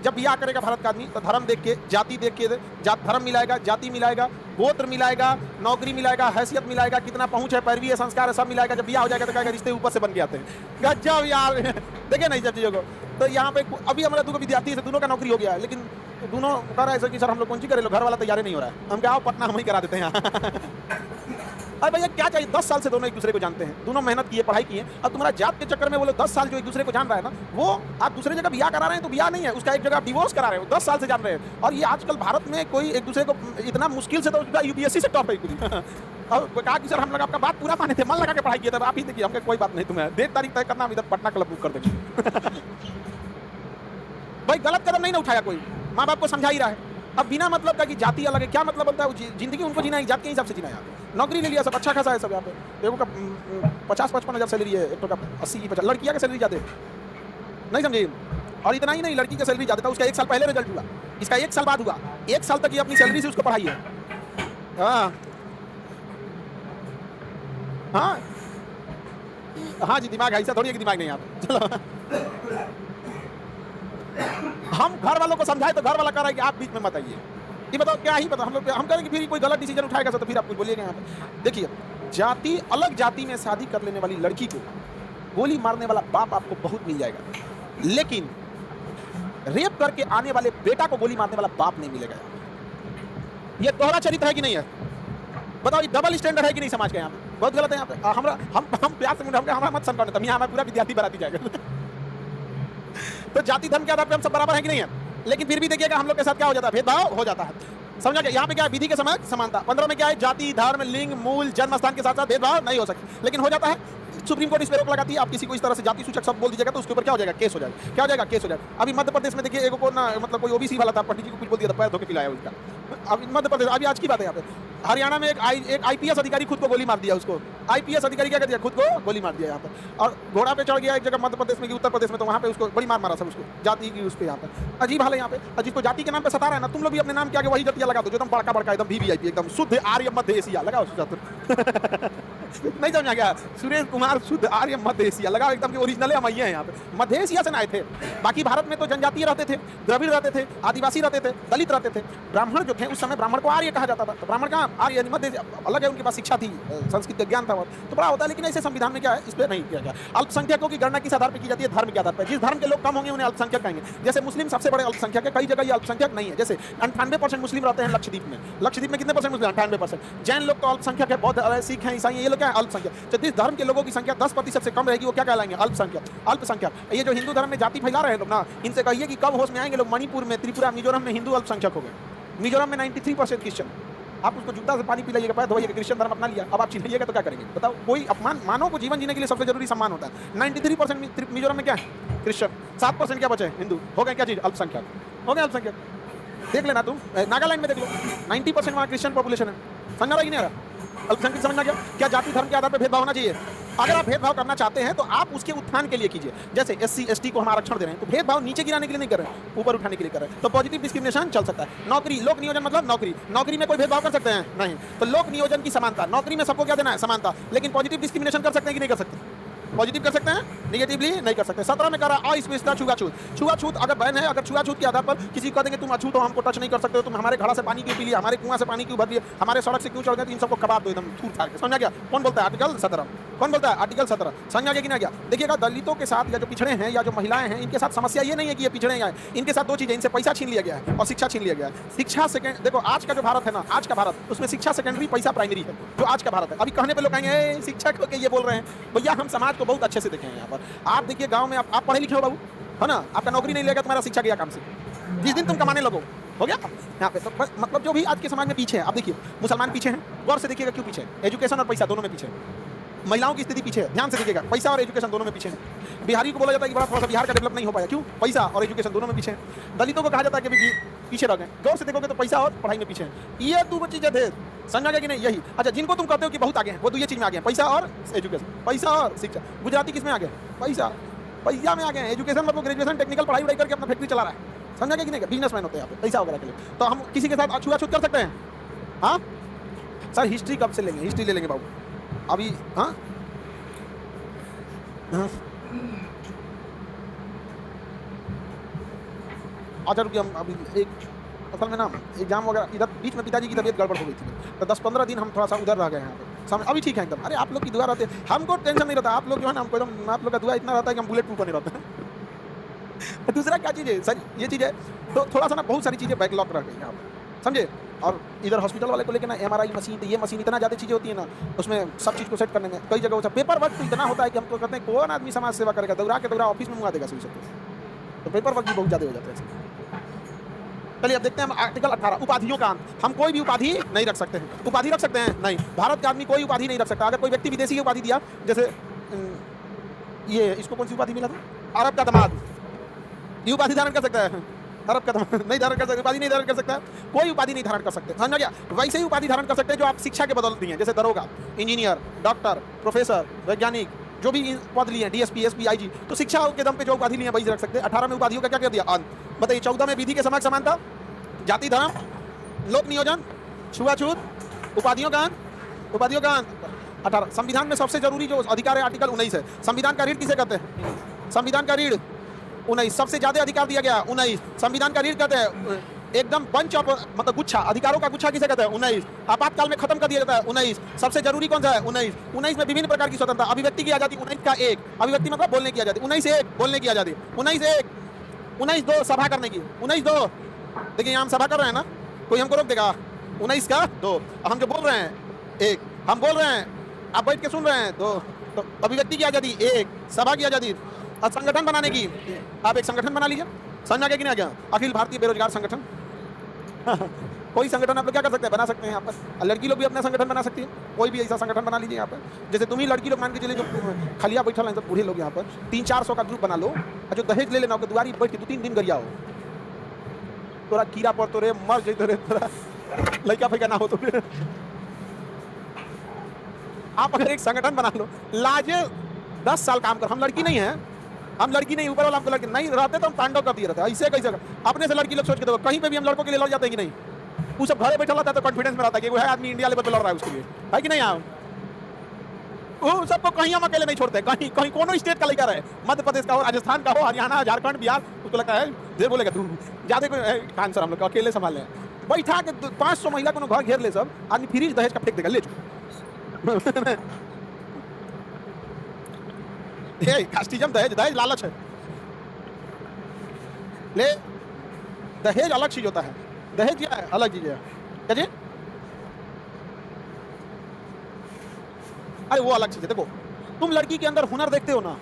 जब ब्याह करेगा भारत का आदमी तो धर्म देख के, जाति देख के, धर्म मिलाएगा, जाति मिलाएगा, गोत्र मिलाएगा, नौकरी मिलाएगा, हैसियत मिलाएगा, कितना पहुंच है, पैरवी है, संस्कार है, सब मिलाएगा। जब ब्याह हो जाएगा तो कहेगा रिश्ते ऊपर से बन के आते हैं। गजब यार। देखे नहीं जब चीजों को। तो यहाँ पे अभी हमारा 2 विद्यार्थी से दोनों का नौकरी हो गया है, लेकिन दोनों कह रहा है कि सर हम लोग कौन सी करे लो, घर वाला तैयार नहीं हो रहा है। हम क्या, पटना हम ही करा देते हैं। अरे भैया क्या चाहिए, 10 साल से दोनों एक दूसरे को जानते हैं, दोनों मेहनत किए, पढ़ाई किए। अब तुम्हारा जात के चक्कर में वो लोग 10 साल जो एक दूसरे को जान रहा है ना, वो आप दूसरे जगह ब्याह करा रहे हैं तो ब्याह नहीं है, उसका एक जगह आप डिवोर्स करा रहे हो, 10 साल से जान रहे हैं। और ये आजकल भारत में कोई एक दूसरे को इतना मुश्किल से, तो उसका यूपीएससी से टॉप है खुद। और कहा कि सर हम लोग आपका बात पूरा माने थे, मन लगा के पढ़ाई किया था, आप ही देखिए, हमको कोई बात नहीं, तुम्हें डेट तारीख तय करना, हम इधर पटना क्लब बुक कर देंगे। भाई गलत कदम नहीं ना उठाया कोई, माँ बाप को समझा ही रहा है। अब बिना मतलब का कि जाति अलग है, क्या मतलब बनता है? जिंदगी उनको जीना है, जात के हिसाब से जीना है। नौकरी ले लिया, सब अच्छा खासा है सब यहाँ पे। देखो का 50-55 हज़ार सैलरी है, एक तो का 80-50। लड़कियाँ का सैलरी ज़्यादा नहीं समझे। और इतना ही नहीं, लड़की का सैलरी ज़्यादा था, उसका 1 साल पहले रिजल्ट हुआ, इसका 1 साल बाद हुआ। 1 साल तक ये अपनी सैलरी से उसको पढ़ाई है। हाँ हाँ हाँ जी, दिमाग ऐसा थोड़ी है कि दिमाग नहीं आता। चलो हम घर वालों को समझाए तो घर वाला कह रहा है कि आप बीच में मत आइए। ये बताओ क्या ही पता, हम कहेंगे फिर कोई गलत डिसीजन उठाएगा तो फिर आप कुछ बोलिएगा यहाँ पे। देखिए, जाति अलग जाति में शादी कर लेने वाली लड़की को गोली मारने वाला बाप आपको बहुत मिल जाएगा, लेकिन रेप करके आने वाले बेटा को गोली मारने वाला बाप नहीं मिलेगा। ये दोहरा चरित्र है कि नहीं है? बताओ, ये डबल स्टैंडर्ड है कि नहीं समाज के यहाँ पे? बहुत गलत है यहाँ पे। हम प्यार से हमारा मत समझाने, तब यहाँ पूरा विद्यार्थी बराती जाएगा। तो जाति धर्म के आधार पे हम सब बराबर है कि नहीं है? लेकिन फिर भी देखिएगा हम लोग के साथ क्या हो जाता है, भेदभाव हो जाता है। समझा क्या? यहाँ पे क्या है, विधि के समय समानता। 15 में क्या है, जाति धर्म लिंग मूल जन्म स्थान के साथ साथ भेदभाव नहीं हो सकती, लेकिन हो जाता है। सुप्रीम कोर्ट इस पे रोक लगाती है, आप किसी को इस तरह से जाति सूचक शब्द बोल दीजिएगा तो उसके ऊपर क्या हो जाएगा, केस हो जाएगा। क्या हो जाएगा, केस हो जाएगा। अभी मध्य प्रदेश में देखिए, एक को ना मतलब कोई ओबीसी वाला था, पंडित जी को कुछ बोल दिया था, पैर धो के पिलाया उसका। अब मध्य प्रदेश, अभी आज की बात है यहाँ पे, हरियाणा में एक आईपीएस अधिकारी खुद को गोली मार दिया। उसको आईपीएस अधिकारी क्या कर दिया, खुद को गोली मार दिया यहाँ पर। और घोड़ा पे चढ़ गया एक जगह मध्य प्रदेश में कि उत्तर प्रदेश में, तो वहाँ पे उसको बड़ी मार मारा सब उसको, जाति की उस पर। यहाँ पर अजीब हाल है यहाँ पे, अजीब को जाति के नाम पे सता रहा है ना। तुम लोग भी अपने नाम के आगे वही जतिया लगा दो, जो एकदम बड़का बड़का एकदम वीवीआईपी एकदम शुद्ध आर्य मध्य एशिया लगाओ। नहीं समझा गया? सुरेश कुमार शुद्ध आर्य मध्य एशिया लगाओ एकदम, ओरिजिनल हम ये हैं यहाँ पे। मध्य एशिया से आए थे। बाकी भारत में तो जनजातीय रहते थे, द्रविड़ रहते थे, आदिवासी रहते थे, दलित रहते थे। ब्राह्मण जो थे उस समय ब्राह्मण को आर्य कहा जाता था। तो ब्राह्मण का आर्य मध्य अलग है, उनके पास शिक्षा थी, संस्कृत ज्ञान था, तो बड़ा होता है। लेकिन ऐसे संविधान में क्या है, इस पर नहीं किया गया। अल्पसंख्यकों की गणना किस आधार पर की जाती है, धर्म के आधार पर। जिस धर्म के लोग कम होंगे उन्हें अल्पसंख्यक कहेंगे। जैसे मुस्लिम सबसे बड़े अल्पसंख्यक है, कई जगह ये अल्पसंख्यक नहीं है। जैसे 98% मुस्लिम रहते हैं लक्षद्वीप में। लक्षद्वीप में कितने परसेंट मुस्लिम? 98%। जैन लोग तो अल्पसंख्यक है, बौद्ध सिख हैं, ईसाई, ये लोग क्या है, अल्पसंख्यक। जिस धर्म के लोगों की संख्या 10% से कम रहेगी वो क्या कहलाएंगे, अल्पसंख्यक। अल्पसंख्यक। ये जो हिंदू धर्म में जाति फैला रहे हैं लोग ना, इनसे कहिए कि कब होश में आएंगे लोग। मणिपुर में, त्रिपुरा, मिजोरम में हिंदू अल्पसंख्यक हो गए। मिजोरम में 93% क्रिश्चियन। आप उसको जूता से पानी पिलाइएगा, पैर धोइएगा, क्रिश्चियन धर्म अपना लिया, अब आप चिल्लाइएगा तो क्या करेंगे बताओ? कोई अपमान, मानव को जीवन जीने के लिए सबसे जरूरी सम्मान होता है। 93% मिजोरम में क्या है, क्रिश्चियन। 7% क्या बचे, हिंदू। हो गए क्या चीज, अल्पसंख्यक हो गए, अल्पसंख्यक। देख लेना तुम, नागालैंड में देख लो, 90% वहाँ क्रिश्चियन पॉपुलेशन है। समझ रहा कि नहीं आ रहा? अल्पसंख्यक समझना क्या जाति धर्म के आधार पर भेदभाव होना चाहिए? अगर आप भेदभाव करना चाहते हैं तो आप उसके उत्थान के लिए कीजिए। जैसे SC ST को हम आरक्षण दे रहे हैं, तो भेदभाव नीचे गिराने के लिए नहीं कर रहे हैं, ऊपर उठाने के लिए कर रहे हैं। तो पॉजिटिव डिस्क्रिमिनेशन चल सकता है। नौकरी, लोक नियोजन मतलब नौकरी में कोई भेदभाव कर सकते हैं? नहीं। तो लोक नियोजन की समानता, नौकरी में सबको क्या देना है, समानता। लेकिन पॉजिटिव डिस्क्रिमिनेशन कर सकते हैं कि नहीं कर सकते? पॉजिटिव कर सकते हैं, नेगेटिवली नहीं कर सकते। 17 में कह रहा अस्पृश्यता, छुआछूत अगर बैन है, अगर छुआछूत के आधार पर किसी को कह देंगे तुम अछूत हो, हमको टच नहीं कर सकते हो, तुम हमारे घड़ा से पानी क्यों पी लिए, हमारे कुआं से पानी क्यों भर लिए, हमारे सड़क से क्यों चढ़ गए, तो इन सबको कबाब दो एकदम थूर फाड़ के। समझा गया? कौन बोलता है आर्टिकल 17? कौन बोलता है आर्टिकल 17? समझा गया कि नहीं गया? देखिएगा, दलितों के साथ या जो पिछड़े हैं या जो महिलाएं हैं, इनके साथ समस्या ये नहीं है कि ये पिछड़े हैं, इनके साथ दो चीजें, इनसे पैसा छीन लिया गया है और शिक्षा छीन लिया गया है। शिक्षा सेकेंड, देखो आज का जो भारत है ना, आज का भारत, उसमें शिक्षा सेकेंडरी, पैसा प्राइमरी है, जो आज का भारत है। अभी कहने पे लोग कहेंगे शिक्षक होके ये बोल रहे हैं। भैया हम समाज को बहुत अच्छे से देखें यहाँ पर। आप देखिए गांव में, आप पढ़े लिखे हो बाबू, है ना, आपका नौकरी नहीं लेगा, तुम्हारा शिक्षा गया काम से। जिस दिन तुम कमाने लगो, हो गया यहाँ पे। तो बस मतलब जो भी आज के समाज में पीछे है, आप देखिए मुसलमान पीछे हैं, गौर से देखिएगा क्यों पीछे है। एजुकेशन और पैसा दोनों में पीछे है। महिलाओं की स्थिति पीछे है, ध्यान से देखिएगा, पैसा और एजुकेशन दोनों में पीछे है। बिहारी को बोला जाता है कि बड़ा थोड़ा सा बिहार का डेवलप नहीं हो पाया, क्यों? पैसा और एजुकेशन दोनों में पीछे है। दलितों को कहा जाता है कि भी पीछे रह गए, गौर से देखोगे तो पैसा और पढ़ाई में पीछे है। ये दो चीजें थे, समझा गया कि नहीं? यही। अच्छा, जिनको तुम कहते हो कि बहुत आगे हैं, वो दो ये चीज में आ गए, पैसा और एजुकेशन, पैसा और शिक्षा। गुजराती किस में आ गए? पैसा में आ गए हैं। एजुकेशन मतलब ग्रेजुएशन, टेक्निकल पढ़ाई वढ़ाई करके अपना फैक्ट्री चला रहा है। समझा गया कि नहीं? बिजनेसमैन होते हैं यहाँ पे पैसा वगैरह के लिए। तो हम किसी के साथ छुआछूत कर सकते हैं? हाँ सर, हिस्ट्री कब से लेंगे? हिस्ट्री ले लेंगे बाबू अभी। हाँ अच्छा रुकिए, हम अभी एक असल में ना एग्जाम वगैरह, इधर बीच में पिताजी की तबीयत गड़बड़ हो गई थी, तो 10-15 दिन हम थोड़ा सा उधर रह गए यहाँ पे। अभी ठीक है एकदम। अरे आप लोग की दुआ रहती है, हमको टेंशन नहीं रहता। आप लोग जो है ना, हमको एकदम, आप लोग का दुआ इतना रहता है कि हम बुलेट प्रूफ बने रहते हैं। दूसरा क्या चीज़ है सर, ये चीज़ है तो थोड़ा सा ना बहुत सारी चीज़ें बैकलॉग रह गई यहाँ पर, समझे। और इधर हॉस्पिटल वाले को लेकर ना MRI मशीन, तो ये मशीन, इतना ज़्यादा चीज़ें होती है ना, उसमें सब चीज़ को सेट करने में कई जगह पेपर वर्क तो इतना होता है कि हमको कहते हैं कौन आदमी समाज सेवा करेगा, दौरा ऑफिस में मंगा देगा सुई सबको। तो पेपर वर्क भी बहुत ज़्यादा हो जाता है। चलिए अब देखते हैं आर्टिकल 18, उपाधियों का अंत। हम कोई भी उपाधि नहीं रख सकते हैं। उपाधि रख सकते हैं? नहीं। भारत का आदमी कोई उपाधि नहीं रख सकता। अगर कोई व्यक्ति विदेशी की उपाधि दिया, जैसे ये इसको कौन सी उपाधि मिला था, अरब का दामाद, ये उपाधि धारण कर सकता है? हड़प खत्म, नहीं धारण कर सकता, उपाधि नहीं धारण कर सकता, कोई उपाधि नहीं धारण कर सकते, समझ गया? वैसे ही उपाधि धारण कर सकते हैं जो आप शिक्षा के बदौलत दिए हैं, जैसे दरोगा, इंजीनियर, डॉक्टर, प्रोफेसर, वैज्ञानिक, जो भी पद लिए हैं, डीएसपी, एसपी, आईजी, तो शिक्षा के दम पे जो उपाधि लिए हैं वही रख सकते हैं। 18 में उपाधियों का क्या कर दिया? अंत। बताइए 14 में विधि के समक्ष समानता, जाति धर्म, लोक नियोजन, छुआछूत, उपाधियों का अंत, उपाधियों का अंत। 18 संविधान में सबसे जरूरी जो अधिकार है आर्टिकल 19 है। संविधान का रीढ़ किसे कहते हैं? संविधान का रीढ़ 19, सबसे ज्यादा अधिकार दिया गया 19। संविधान का रीढ़ कहते हैं एकदम बंच ऑफ, मतलब गुच्छा, अधिकारों का गुच्छा किसे कहते हैं? 19। आपातकाल में खत्म कर दिया जाता है 19। सबसे जरूरी कौन सा है? 19। 19 में विभिन्न प्रकार की स्वतंत्रता, अभिव्यक्ति की आजादी 19 का 1, अभिव्यक्ति मतलब बोलने की आजादी 19 1, बोलने की आजादी 19 1, 19 2 सभा करने की 19 2। देखिए यहाँ हम सभा कर रहे हैं ना, कोई हमको रोक देगा? 19 का 2। हम जो बोल रहे हैं 1, हम बोल रहे हैं, आप बैठ के सुन रहे हैं 2। तो अभिव्यक्ति की आजादी 1, सभा की आजादी, और संगठन बनाने की, आप एक संगठन बना लीजिए। समझ आ गया कि नहीं आ गया? अखिल भारतीय बेरोजगार संगठन कोई संगठन आप लोग क्या कर सकते हैं? बना सकते हैं यहाँ पर। लड़की लोग भी अपना संगठन बना सकती है, कोई भी ऐसा संगठन बना लीजिए यहाँ पर। जैसे तुम ही लड़की लोग मान के चले, जो खलिया बैठल हैं सब बूढ़े लोग यहाँ पर, 300-400 का ग्रुप बना लो, और जो दहेज ले लेना हो दुआरी बैठ के 2-3 दिन गरिया हो, तोरा कीड़ा पर तो रे मर जैते रे, तोरा लड़का फैका ना हो तो। आप अगर एक संगठन बना लो, लाजे 10 साल काम कर, हम लड़की नहीं है, हम लड़की नहीं, ऊपर वाला हमको लड़की नहीं रहते तो हम तांडव कर दिए रहते। ऐसे कैसे अपने से लड़की लोग सोच के देखो, कहीं पे भी हम लड़कों के लिए लड़ जाते हैं कि नहीं? वो सब घरे बैठा रहता है तो कॉन्फिडेंस में रहता है कि वो है आदमी इंडिया लेवल पे लड़ रहा है उसके लिए, है कि नहीं? आप वो सबको कहीं हम अकेले नहीं छोड़ते, कहीं कहीं कोनो स्टेट का लड़का रहे, मध्य प्रदेश का हो, राजस्थान का हो, हरियाणा, झारखंड, बिहार, उसको लगता है देर बोलेगा तू ज्यादा कोई खान सर हम लोग अकेले संभाल लें, बैठा के 500 महिला को घर घेर ले, सब आदमी फ्रीज दहेज का फेंक देगा, ले कास्टिज्म, दहेज, दहेज लालच है, ले दहेज अलग चीज होता है, दहेज क्या है? अलग चीज है। क्या जी? अरे वो अलग चीज है। देखो तुम लड़की के अंदर हुनर देखते हो ना,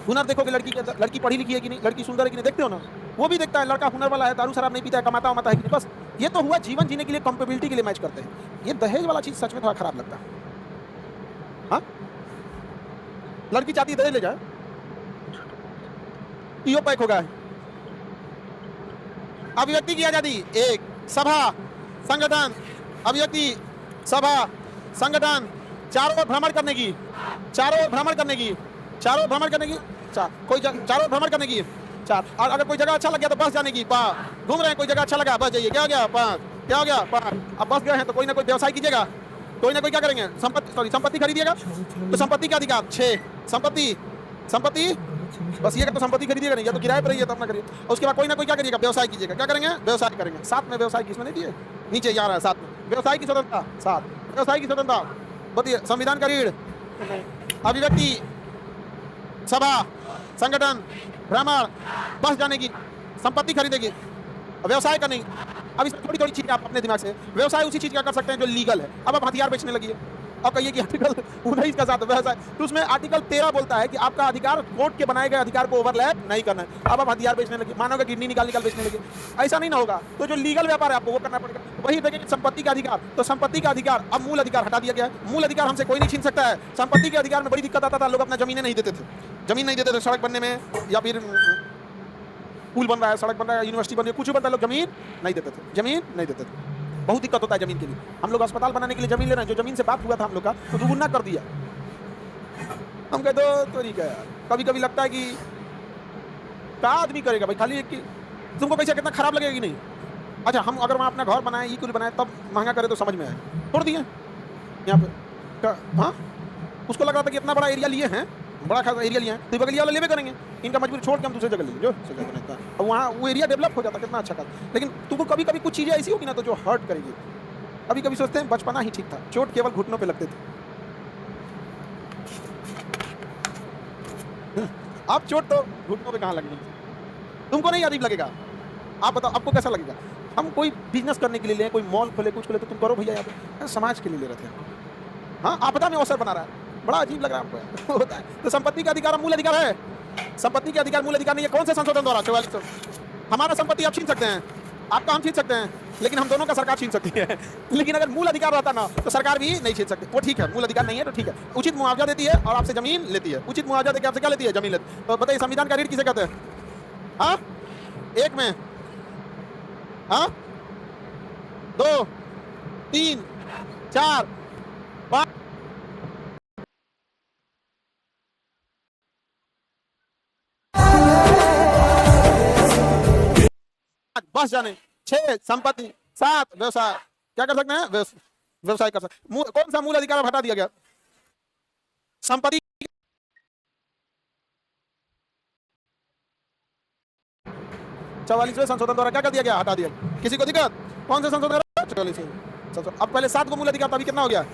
हुनर देखोगे लड़की के अंदर, लड़की पढ़ी लिखी है कि नहीं, लड़की सुंदर है कि नहीं, देखते हो ना, वो भी देखता है लड़का हुनर वाला है, दारू शराब नहीं पीता है, कमाता है कि नहीं, बस ये तो हुआ जीवन जीने के लिए, कंपेबिलिटी के लिए मैच करते हैं। ये दहेज वाला चीज सच में थोड़ा खराब लगता है। हाँ, लड़की चाहती है दहेज ले जाए, ईओ पैक होगा। अभिव्यक्ति की आजादी 1, सभा संगठन, अभिव्यक्ति सभा संगठन, चारों ओर भ्रमण करने की, चारों ओर भ्रमण करने की, चारों ओर भ्रमण करने की, कोई चारों ओर भ्रमण करने की 4। और अगर कोई जगह अच्छा लग गया तो बस जाने की 5, घूम रहे हैं कोई जगह अच्छा लगा बस जाइए, क्या हो गया 5, क्या हो गया 5। अब बस गए हैं तो कोई ना कोई व्यवसाय कीजिएगा, कोई ना कोई क्या करेंगे, संपत्ति खरीदिएगा, तो संपत्ति का अधिकार 6, संपत्ति बस ये तो संपत्ति खरीदिएगा नहीं, या तो किराए पर रहिए तो अपना करिए। उसके बाद कोई ना कोई क्या करिएगा, व्यवसाय कीजिएगा, क्या करेंगे, व्यवसाय करेंगे। साथ में व्यवसाय किसमें नहीं दिए, नीचे जा रहा है, साथ में व्यवसाय की स्वतंत्रता, साथ व्यवसाय की स्वतंत्रता। बताइए संविधान का रीढ़, अभिव्यक्ति, सभा संगठन, भ्रमण, बस जाने की, संपत्ति खरीदेगी, व्यवसाय करने। अब इसमें थोड़ी थोड़ी चीजें आप अपने दिमाग से, व्यवसाय उसी चीज का कर सकते हैं जो लीगल है। अब आप हथियार बेचने लगी है, अब कहिए कि आर्टिकल 19 का साथ व्यवसाय, तो उसमें आर्टिकल 13 बोलता है कि आपका अधिकार कोर्ट के बनाए गए अधिकार को ओवरलैप नहीं करना है। अब आप हथियार बेचने लगे, मानोगे किडनी निकाल बेचने लगे, ऐसा नहीं ना होगा। तो जो लीगल व्यापार है आपको वो करना पड़ेगा। वही देखेंगे संपत्ति का अधिकार, तो संपत्ति का अधिकार अब मूल अधिकार हटा दिया गया है। मूल अधिकार हमसे कोई नहीं छीन सकता है। संपत्ति के अधिकार में बड़ी दिक्कत आता था, लोग अपना जमीनें नहीं देते थे, जमीन नहीं देते थे सड़क बनने में, या फिर पुल बन रहा है, सड़क बन रहा है, यूनिवर्सिटी बन रही है, कुछ बनता है, लोग जमीन नहीं देते थे, जमीन नहीं देते थे। बहुत दिक्कत होता है जमीन के लिए। हम लोग अस्पताल बनाने के लिए जमीन ले रहे हैं, जो जमीन से बात हुआ था हम लोग का तो दुगुना कर दिया। हम कहते तो ठीक है, कभी कभी लगता है कि क्या आदमी करेगा भाई, खाली एक की तुमको कैसे कितना खराब लगेगा कि नहीं। अच्छा हम अगर वहाँ अपना घर बनाए, ई कुल बनाए, तब महंगा करे तो समझ में आए, छोड़ दिए यहाँ पे। हाँ उसको लग रहा था कि इतना बड़ा एरिया लिए हैं, बड़ा खासा एरिया लिया है, तो बगलिया वाले लेवे करेंगे, इनका मजबूरी छोड़ के हम दूसरी जगह ले जो जगह बनाता है, अब वहाँ वो एरिया डेवलप हो जाता, कितना अच्छा था। लेकिन तुमको कभी कभी कुछ चीज़ें ऐसी होगी ना तो जो हर्ट करेगी। कभी कभी सोचते हैं बचपना ही ठीक था, चोट केवल घुटनों पे लगते थे। आप चोट तो घुटनों पे कहाँ लगेगी, तुमको नहीं अजीब लगेगा। आप बताओ आपको कैसा लगेगा। हम कोई बिजनेस करने के लिए लें, कोई मॉल खोले, कुछ खोले, तो तुम करो भैया, यहाँ पे समाज के लिए ले रहे थे। हाँ आपदा में अवसर बना रहा है, बड़ा अजीब लग रहा है आपको होता है। तो संपत्ति का अधिकार मूल अधिकार है, संपत्ति के अधिकार मूल अधिकार नहीं है। कौन से संशोधन द्वारा 44? हमारा संपत्ति आप छीन सकते हैं, आपका हम छीन सकते हैं, लेकिन हम दोनों का सरकार छीन सकती है। लेकिन अगर मूल अधिकार रहता ना तो सरकार भी नहीं छीन सकती। वो ठीक है, मूल अधिकार नहीं है तो ठीक है, उचित मुआवजा देती है और आपसे जमीन लेती है। उचित मुआवजा देकर आपसे क्या लेती है, जमीन लेती है। तो बताइए संविधान का रीढ़ किसे कहते हैं? हाँ, एक में, हाँ, 2 3 4 5 बस जाने, 6 संपत्ति, 7 व्यवसाय। क्या कर सकते हैं? व्यवसाय कर सकते। कौन सा मूल अधिकार अब हटा दिया गया? संपत्ति। 44वें संशोधन द्वारा क्या कर दिया गया? हटा दिया। किसी को दिक्कत? कौन से संशोधन? 44। अब पहले 7 को मूल अधिकार, अभी कितना हो गया?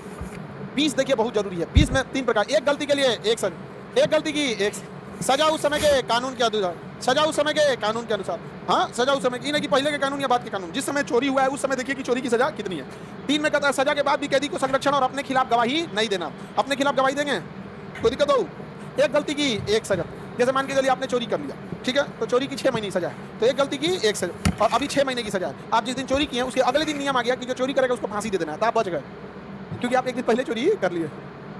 20। देखिए बहुत जरूरी है। 20 में 3 प्रकार, एक गलती के लिए एक सजा, एक गलती की एक सजा उस समय के कानून के अनुसार, सजा उस समय के कानून के अनुसार। हाँ, सजा उस समय की, नहीं कि पहले के कानून या बाद के कानून। जिस समय चोरी हुआ है उस समय देखिए कि चोरी की सजा कितनी है। 3 में कहता है सजा के बाद भी कैदी को संरक्षण और अपने खिलाफ गवाही नहीं देना। अपने खिलाफ गवाही देंगे कोई दिक्कत हो? एक गलती की एक सजा। जैसे मान के चलिए आपने चोरी कर लिया, ठीक है, तो चोरी की 6 महीने की सजा है, तो एक गलती की एक सजा, और अभी 6 महीने की सजा है। आप जिस दिन चोरी किए उसके अगले दिन नियम आ गया कि जो चोरी करेगा उसको फांसी दे देना है, तो आप बच गए, क्योंकि आप एक दिन पहले चोरी कर लिए।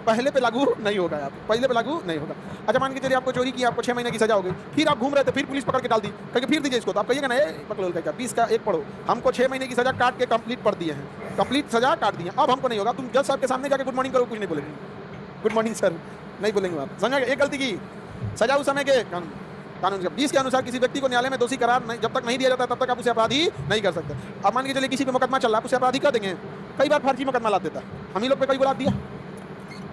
पहले पे लागू नहीं होगा, आप पहले पे लागू नहीं होगा। अच्छा मान के चलिए आपको चोरी की, आपको 6 महीने की सजा हो गई, फिर आप घूम रहे थे, फिर पुलिस पकड़ के डाल दी, कहेंगे फिर दीजिए इसको, तो आप कहिएगा ना पकड़ो क्या 20 का एक पढ़ो, हमको 6 महीने की सजा काट के कंप्लीट पढ़ दिए हैं, कंप्लीट सजा काट दी है, अब हमको नहीं होगा। तुम जज साहब के सामने जाके गुड मॉर्निंग करो, कुछ नहीं बोलेंगे, गुड मॉर्निंग सर नहीं बोलेंगे आप, समझ गए? एक गलती की सजा उस समय के कानून के 20 के अनुसार किसी व्यक्ति को न्यायालय में दोषी करार नहीं, जब तक नहीं दिया जाता तब तक आप उसे अपराधी नहीं कर सकते। अब मान के चलिए किसी पे मुकदमा चल रहा है, उसे अपराधी कर देंगे। कई बार फर्जी मुकदमा ला देता है, हम ही लोग पे कई बुला दिया।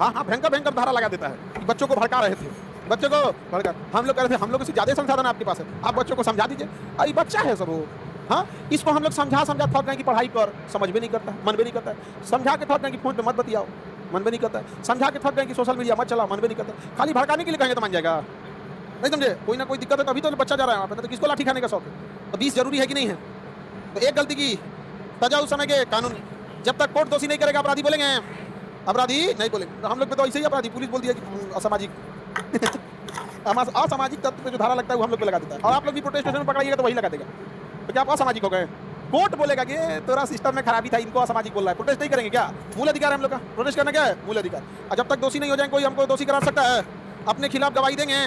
हाँ, भयंकर भयंकर धारा लगा देता है कि बच्चों को भड़का रहे थे, बच्चों को भड़का। हम लोग कह रहे थे हम लोग से ज्यादा संसाधन आपके पास है, आप बच्चों को समझा दीजिए। अरे बच्चा है सब वो, हाँ, इसको हम लोग समझा थक गए कि पढ़ाई कर, समझ भी नहीं करता, मन भी नहीं करता है। समझा के थक गए कि फोन पे मत बतियाओ, मन भी नहीं करता है। समझा के थक गए कि सोशल मीडिया मत चलाओ, मन भी नहीं करता। खाली भड़काने के लिए कहेंगे तो मान जाएगा, नहीं समझे? कोई ना कोई दिक्कत है, तभी तो बच्चा जा रहा है वहाँ पे, तो किसको लाठी खाने का शौक है? तो 20 जरूरी है कि नहीं है? तो एक गलती की सजा उस समय के कानून, जब तक कोर्ट दोषी नहीं करेगा अपराधी बोलेंगे, अपराधी नहीं बोलेंगे। तो हम लोग पे तो ऐसे ही अपराधी, पुलिस बोल दिया कि असामाजिक असामाजिक तत्व पे जो धारा लगता है वो हम लोग पे लगा देता है, और आप लोग भी प्रोटेस्टेशन में पकड़ाइएगा तो वही लगा देगा। तो क्या आप असामाजिक हो गए? कोर्ट बोलेगा कि तेरा सिस्टम में खराबी था, इनको असामाजिक बोल रहा है, प्रोटेस्ट नहीं करेंगे क्या? मूल अधिकार है हम लोग का, प्रोटेस्ट करना क्या है? मूल अधिकार। और जब तक दोषी नहीं हो जाए कोई हमको दोषी करा सकता है, अपने खिलाफ गवाही देंगे,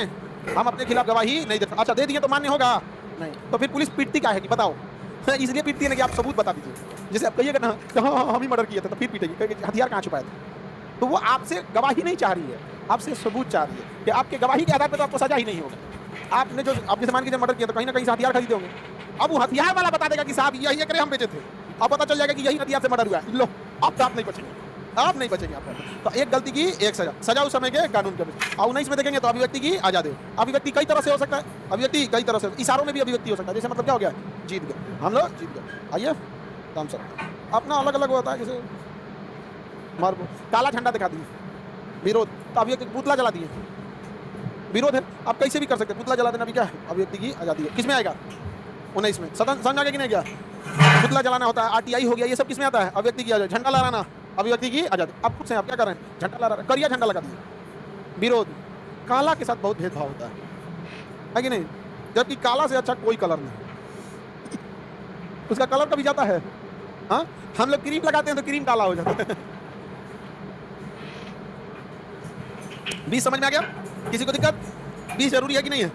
हम अपने खिलाफ गवाही नहीं देते। अच्छा दे दिए तो मान्य होगा नहीं, तो फिर पुलिस पीटती क्या है कि बताओ? इसलिए पीटती है ना कि आप सबूत बता दीजिए। जैसे आप कहिएगा ना हाँ हम ही मर्डर किए थे, तो फिर पीटेगी, हथियार कहाँ छुपाए थे। तो वो आपसे गवाही नहीं चाह रही है, आपसे सबूत चाह रही है कि आपके गवाही के आधार पर तो आपको सजा ही नहीं होगा। आपने जो आपके सामान की जब मर्डर किया तो कहीं ना कहीं से हथियार खरीदे होंगे, अब वो हथियार वाला बता देगा कि साहब यही है, हम बेचे थे, अब पता चल जाएगा कि यही हथियार से मर्डर हुआ है, लो अब तो आप नहीं बचेंगे, आप नहीं बचेंगे आप। तो एक गलती की एक सजा, सजा उस समय के कानून के। और 19 में देखेंगे तो अभिव्यक्ति की आजादी। अभिव्यक्ति कई तरह से हो सकता है, अभिव्यक्ति कई तरह से, इशारों में भी अभिव्यक्ति हो सकता है। जैसे मतलब क्या हो गया, जीत गए हम लोग, जीत गए। आइए राम सर, अपना अलग अलग होता है, जैसे मार काला झंडा दिखा दिए, विरोध, तो अभिव्यक्ति पुतला जला दिए, विरोध है, आप कैसे भी कर सकते हैं। पुतला जला देना भी क्या है? अभिव्यक्ति की आजादी है। किस में आएगा? 19 में। सदन समझ आ गया कि नहीं गया? पुतला जलाना होता है, आरटीआई हो गया, ये सब किस में आता है? अभिव्यक्ति की आजादी। झंडा लहराना अभिव्यक्ति की आजादी। अब खुद से आप क्या कर रहे हैं? झंडा लहरा रहे हैं, करिया झंडा लगा दिए, विरोध। काला के साथ बहुत भेदभाव होता है कि नहीं? जबकि काला से अच्छा कोई कलर नहीं, उसका कलर कभी जाता है। हाँ, हम लोग क्रीम लगाते हैं तो क्रीम काला हो जाता है। 20 समझ में आ गया? किसी को दिक्कत? 20 जरूरी है कि नहीं है?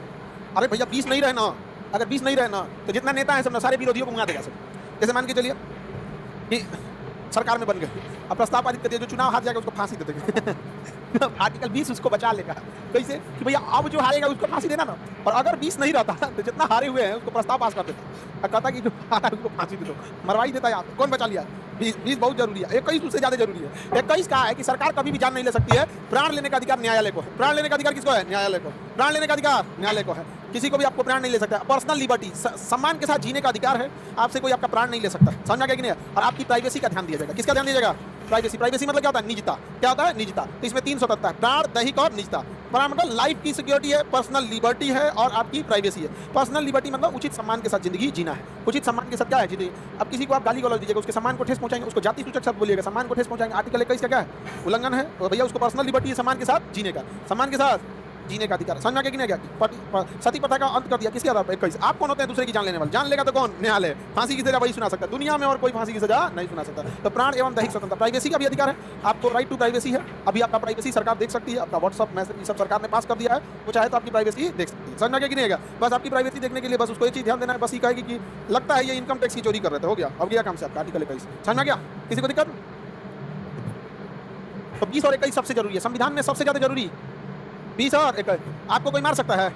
अरे भैया 20 नहीं रहना, अगर 20 नहीं रहना तो जितना नेता है सब सारे विरोधियों को मंगा देगा सब। जैसे मान के चलिए कि सरकार में बन गए, अब प्रस्ताव पारित कर दिया, जो चुनाव हार जाएगा उसको फांसी दे देंगे। आर्टिकल 20 उसको बचा लेगा, कैसे कि भैया अब जो हारेगा उसको फांसी देना ना, और अगर 20 नहीं रहता तो जितना हारे हुए हैं उसको प्रस्ताव पास कर देता, कहता कि जो हारा उसको फांसी दे दो, मरवाई देता है। आप कौन बचा लिया? 20 बहुत जरूरी है। 21 उससे ज्यादा जरूरी है। 21 कहा है कि सरकार कभी भी जान नहीं ले सकती है, प्राण लेने का अधिकार न्यायालय को है। प्राण लेने का अधिकार किसको है? न्यायालय को। प्राण लेने का अधिकार न्यायालय को है, किसी को भी आपको प्राण नहीं ले सकता। पर्सनल लिबर्टी, सम्मान के साथ जीने का अधिकार है, आपसे कोई आपका प्राण नहीं ले सकता। समझ गया कि नहीं? और आपकी प्राइवेसी का ध्यान दिया जाएगा। किसका ध्यान दिया जाएगा? प्राइवेसी। प्राइवेसी मतलब क्या होता है? निजता। क्या होता है? निजता। तो इसमें 3 स्वतंत्रता है, प्राण, दैहिक और निजता। प्राण मतलब लाइफ की सिक्योरिटी है, पर्सनल लिबर्टी है और आपकी प्राइवेसी है। पर्सनल लिबर्टी मतलब उचित सम्मान के साथ जिंदगी जीना है। उचित सम्मान के साथ क्या है? जिंदगी। अब किसी को आप गाली गलौज दीजिएगा, उसके सम्मान को ठेस पहुंचाएंगे, उसको जाति सूचक शब्द बोलिएगा, सम्मान को ठेस पहुंचाएंगे, आर्टिकल 21 का क्या है? उल्लंघन है। तो भैया उसको पर्सनल लिबर्टी है, सम्मान के साथ जीने का, सम्मान के साथ जीने का अधिकार है। समझ में आ गया कि नहीं गया? सती प्रथा का अंत कर दिया किसके आधार पर? 21। आप कौन होते हैं दूसरे की जान लेने वाले? जान लेगा तो कौन? न्यायालय। फांसी की सजा वही सुना सकता है, दुनिया में और कोई फांसी की सजा नहीं सुना सकता। तो प्राण एवं दैहिक स्वतंत्रता, प्राइवेसी का भी अधिकार है आपको, राइट टू प्राइवेसी है। अभी आपका प्राइवेसी सरकार देख सकती है, आपका व्हाट्सअप मैसेज ये सब सरकार ने पास कर दिया है, वो चाहे तो आपकी प्राइवेसी देख सकती है। समझ में आ गया कि नहीं गया? बस आपकी प्राइवेसी देखने के लिए बस उसको एक चीज ध्यान देना है, बस ये कहेगी कि लगता है ये इनकम टैक्स की चोरी कर रहे थे, हो गया, अब गया काम से आपका आर्टिकल 21। समझ में आ गया? किसी को दिक्कत? तो 20 और 21 सबसे जरूरी है, संविधान में सबसे ज्यादा जरूरी 20 और 21। आपको कोई मार सकता है?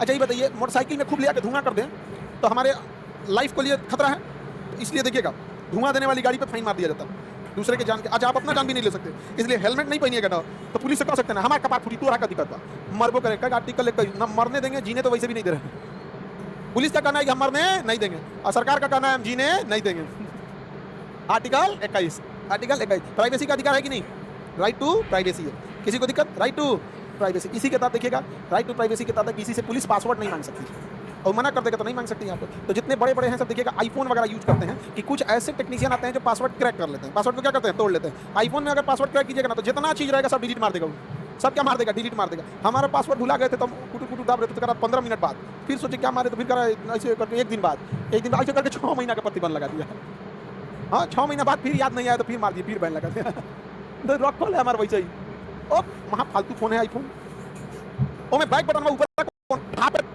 अच्छा ये बताइए, मोटरसाइकिल में खूब ले आके धुआं कर दें तो हमारे लाइफ के लिए खतरा है, इसलिए देखिएगा धुआं देने वाली गाड़ी पे फाइन मार दिया जाता है दूसरे के जान के। अच्छा आप अपना जान भी नहीं ले सकते, इसलिए हेलमेट नहीं पहनिएगा ना तो पुलिस से कह सकते हैं हमारे कपाट फूटी तो का दिक्कत मरबो करेगा। आर्टिकल 21 ना मरने देंगे, जीने तो वैसे भी नहीं दे रहे। पुलिस का कहना है कि हम मरने नहीं देंगे और सरकार का कहना है हम जीने नहीं देंगे। आर्टिकल 21, आर्टिकल 21 प्राइवेसी का अधिकार है कि नहीं? राइट टू प्राइवेसी है। किसी को दिक्कत? Right to privacy. इसी के तहत देखिएगा, राइट टू प्राइवेसी के तहत किसी से पुलिस पासवर्ड नहीं मांग सकती और मना कर देगा तो नहीं मांग सकती यहाँ पर। तो जितने बड़े बड़े हैं सब देखिएगा आईफोन वगैरह यूज करते हैं कि कुछ ऐसे टेक्नीशियन आते हैं जो पासवर्ड क्रैक कर लेते हैं। पासवर्ड को क्या करते हैं? तोड़ लेते हैं। आईफोन में अगर पासवर्ड क्रैक कीजिएगा ना तो जितना चीज रहेगा सब डिलीट मार देगा, सब क्या मार देगा? डिलीट मार देगा। हमारा पासवर्ड भुला गए थे तो कुटू कुटू दाब रहे थे, तो करा 15 मिनट बाद, फिर सोचे क्या मारे तो फिर करा ऐसे करके एक दिन बाद ऐसे करके 6 महीना का प्रतिबंध लगा दिया। हाँ 6 महीना बाद फिर याद नहीं आया तो फिर मार दिया, फिर बैन लगा दिया। तो रॉक कॉल है हमारा वैसे ही। ओ वहाँ फालतू फोन है आईफोन, ओ मैं बैक बटन में ऊपर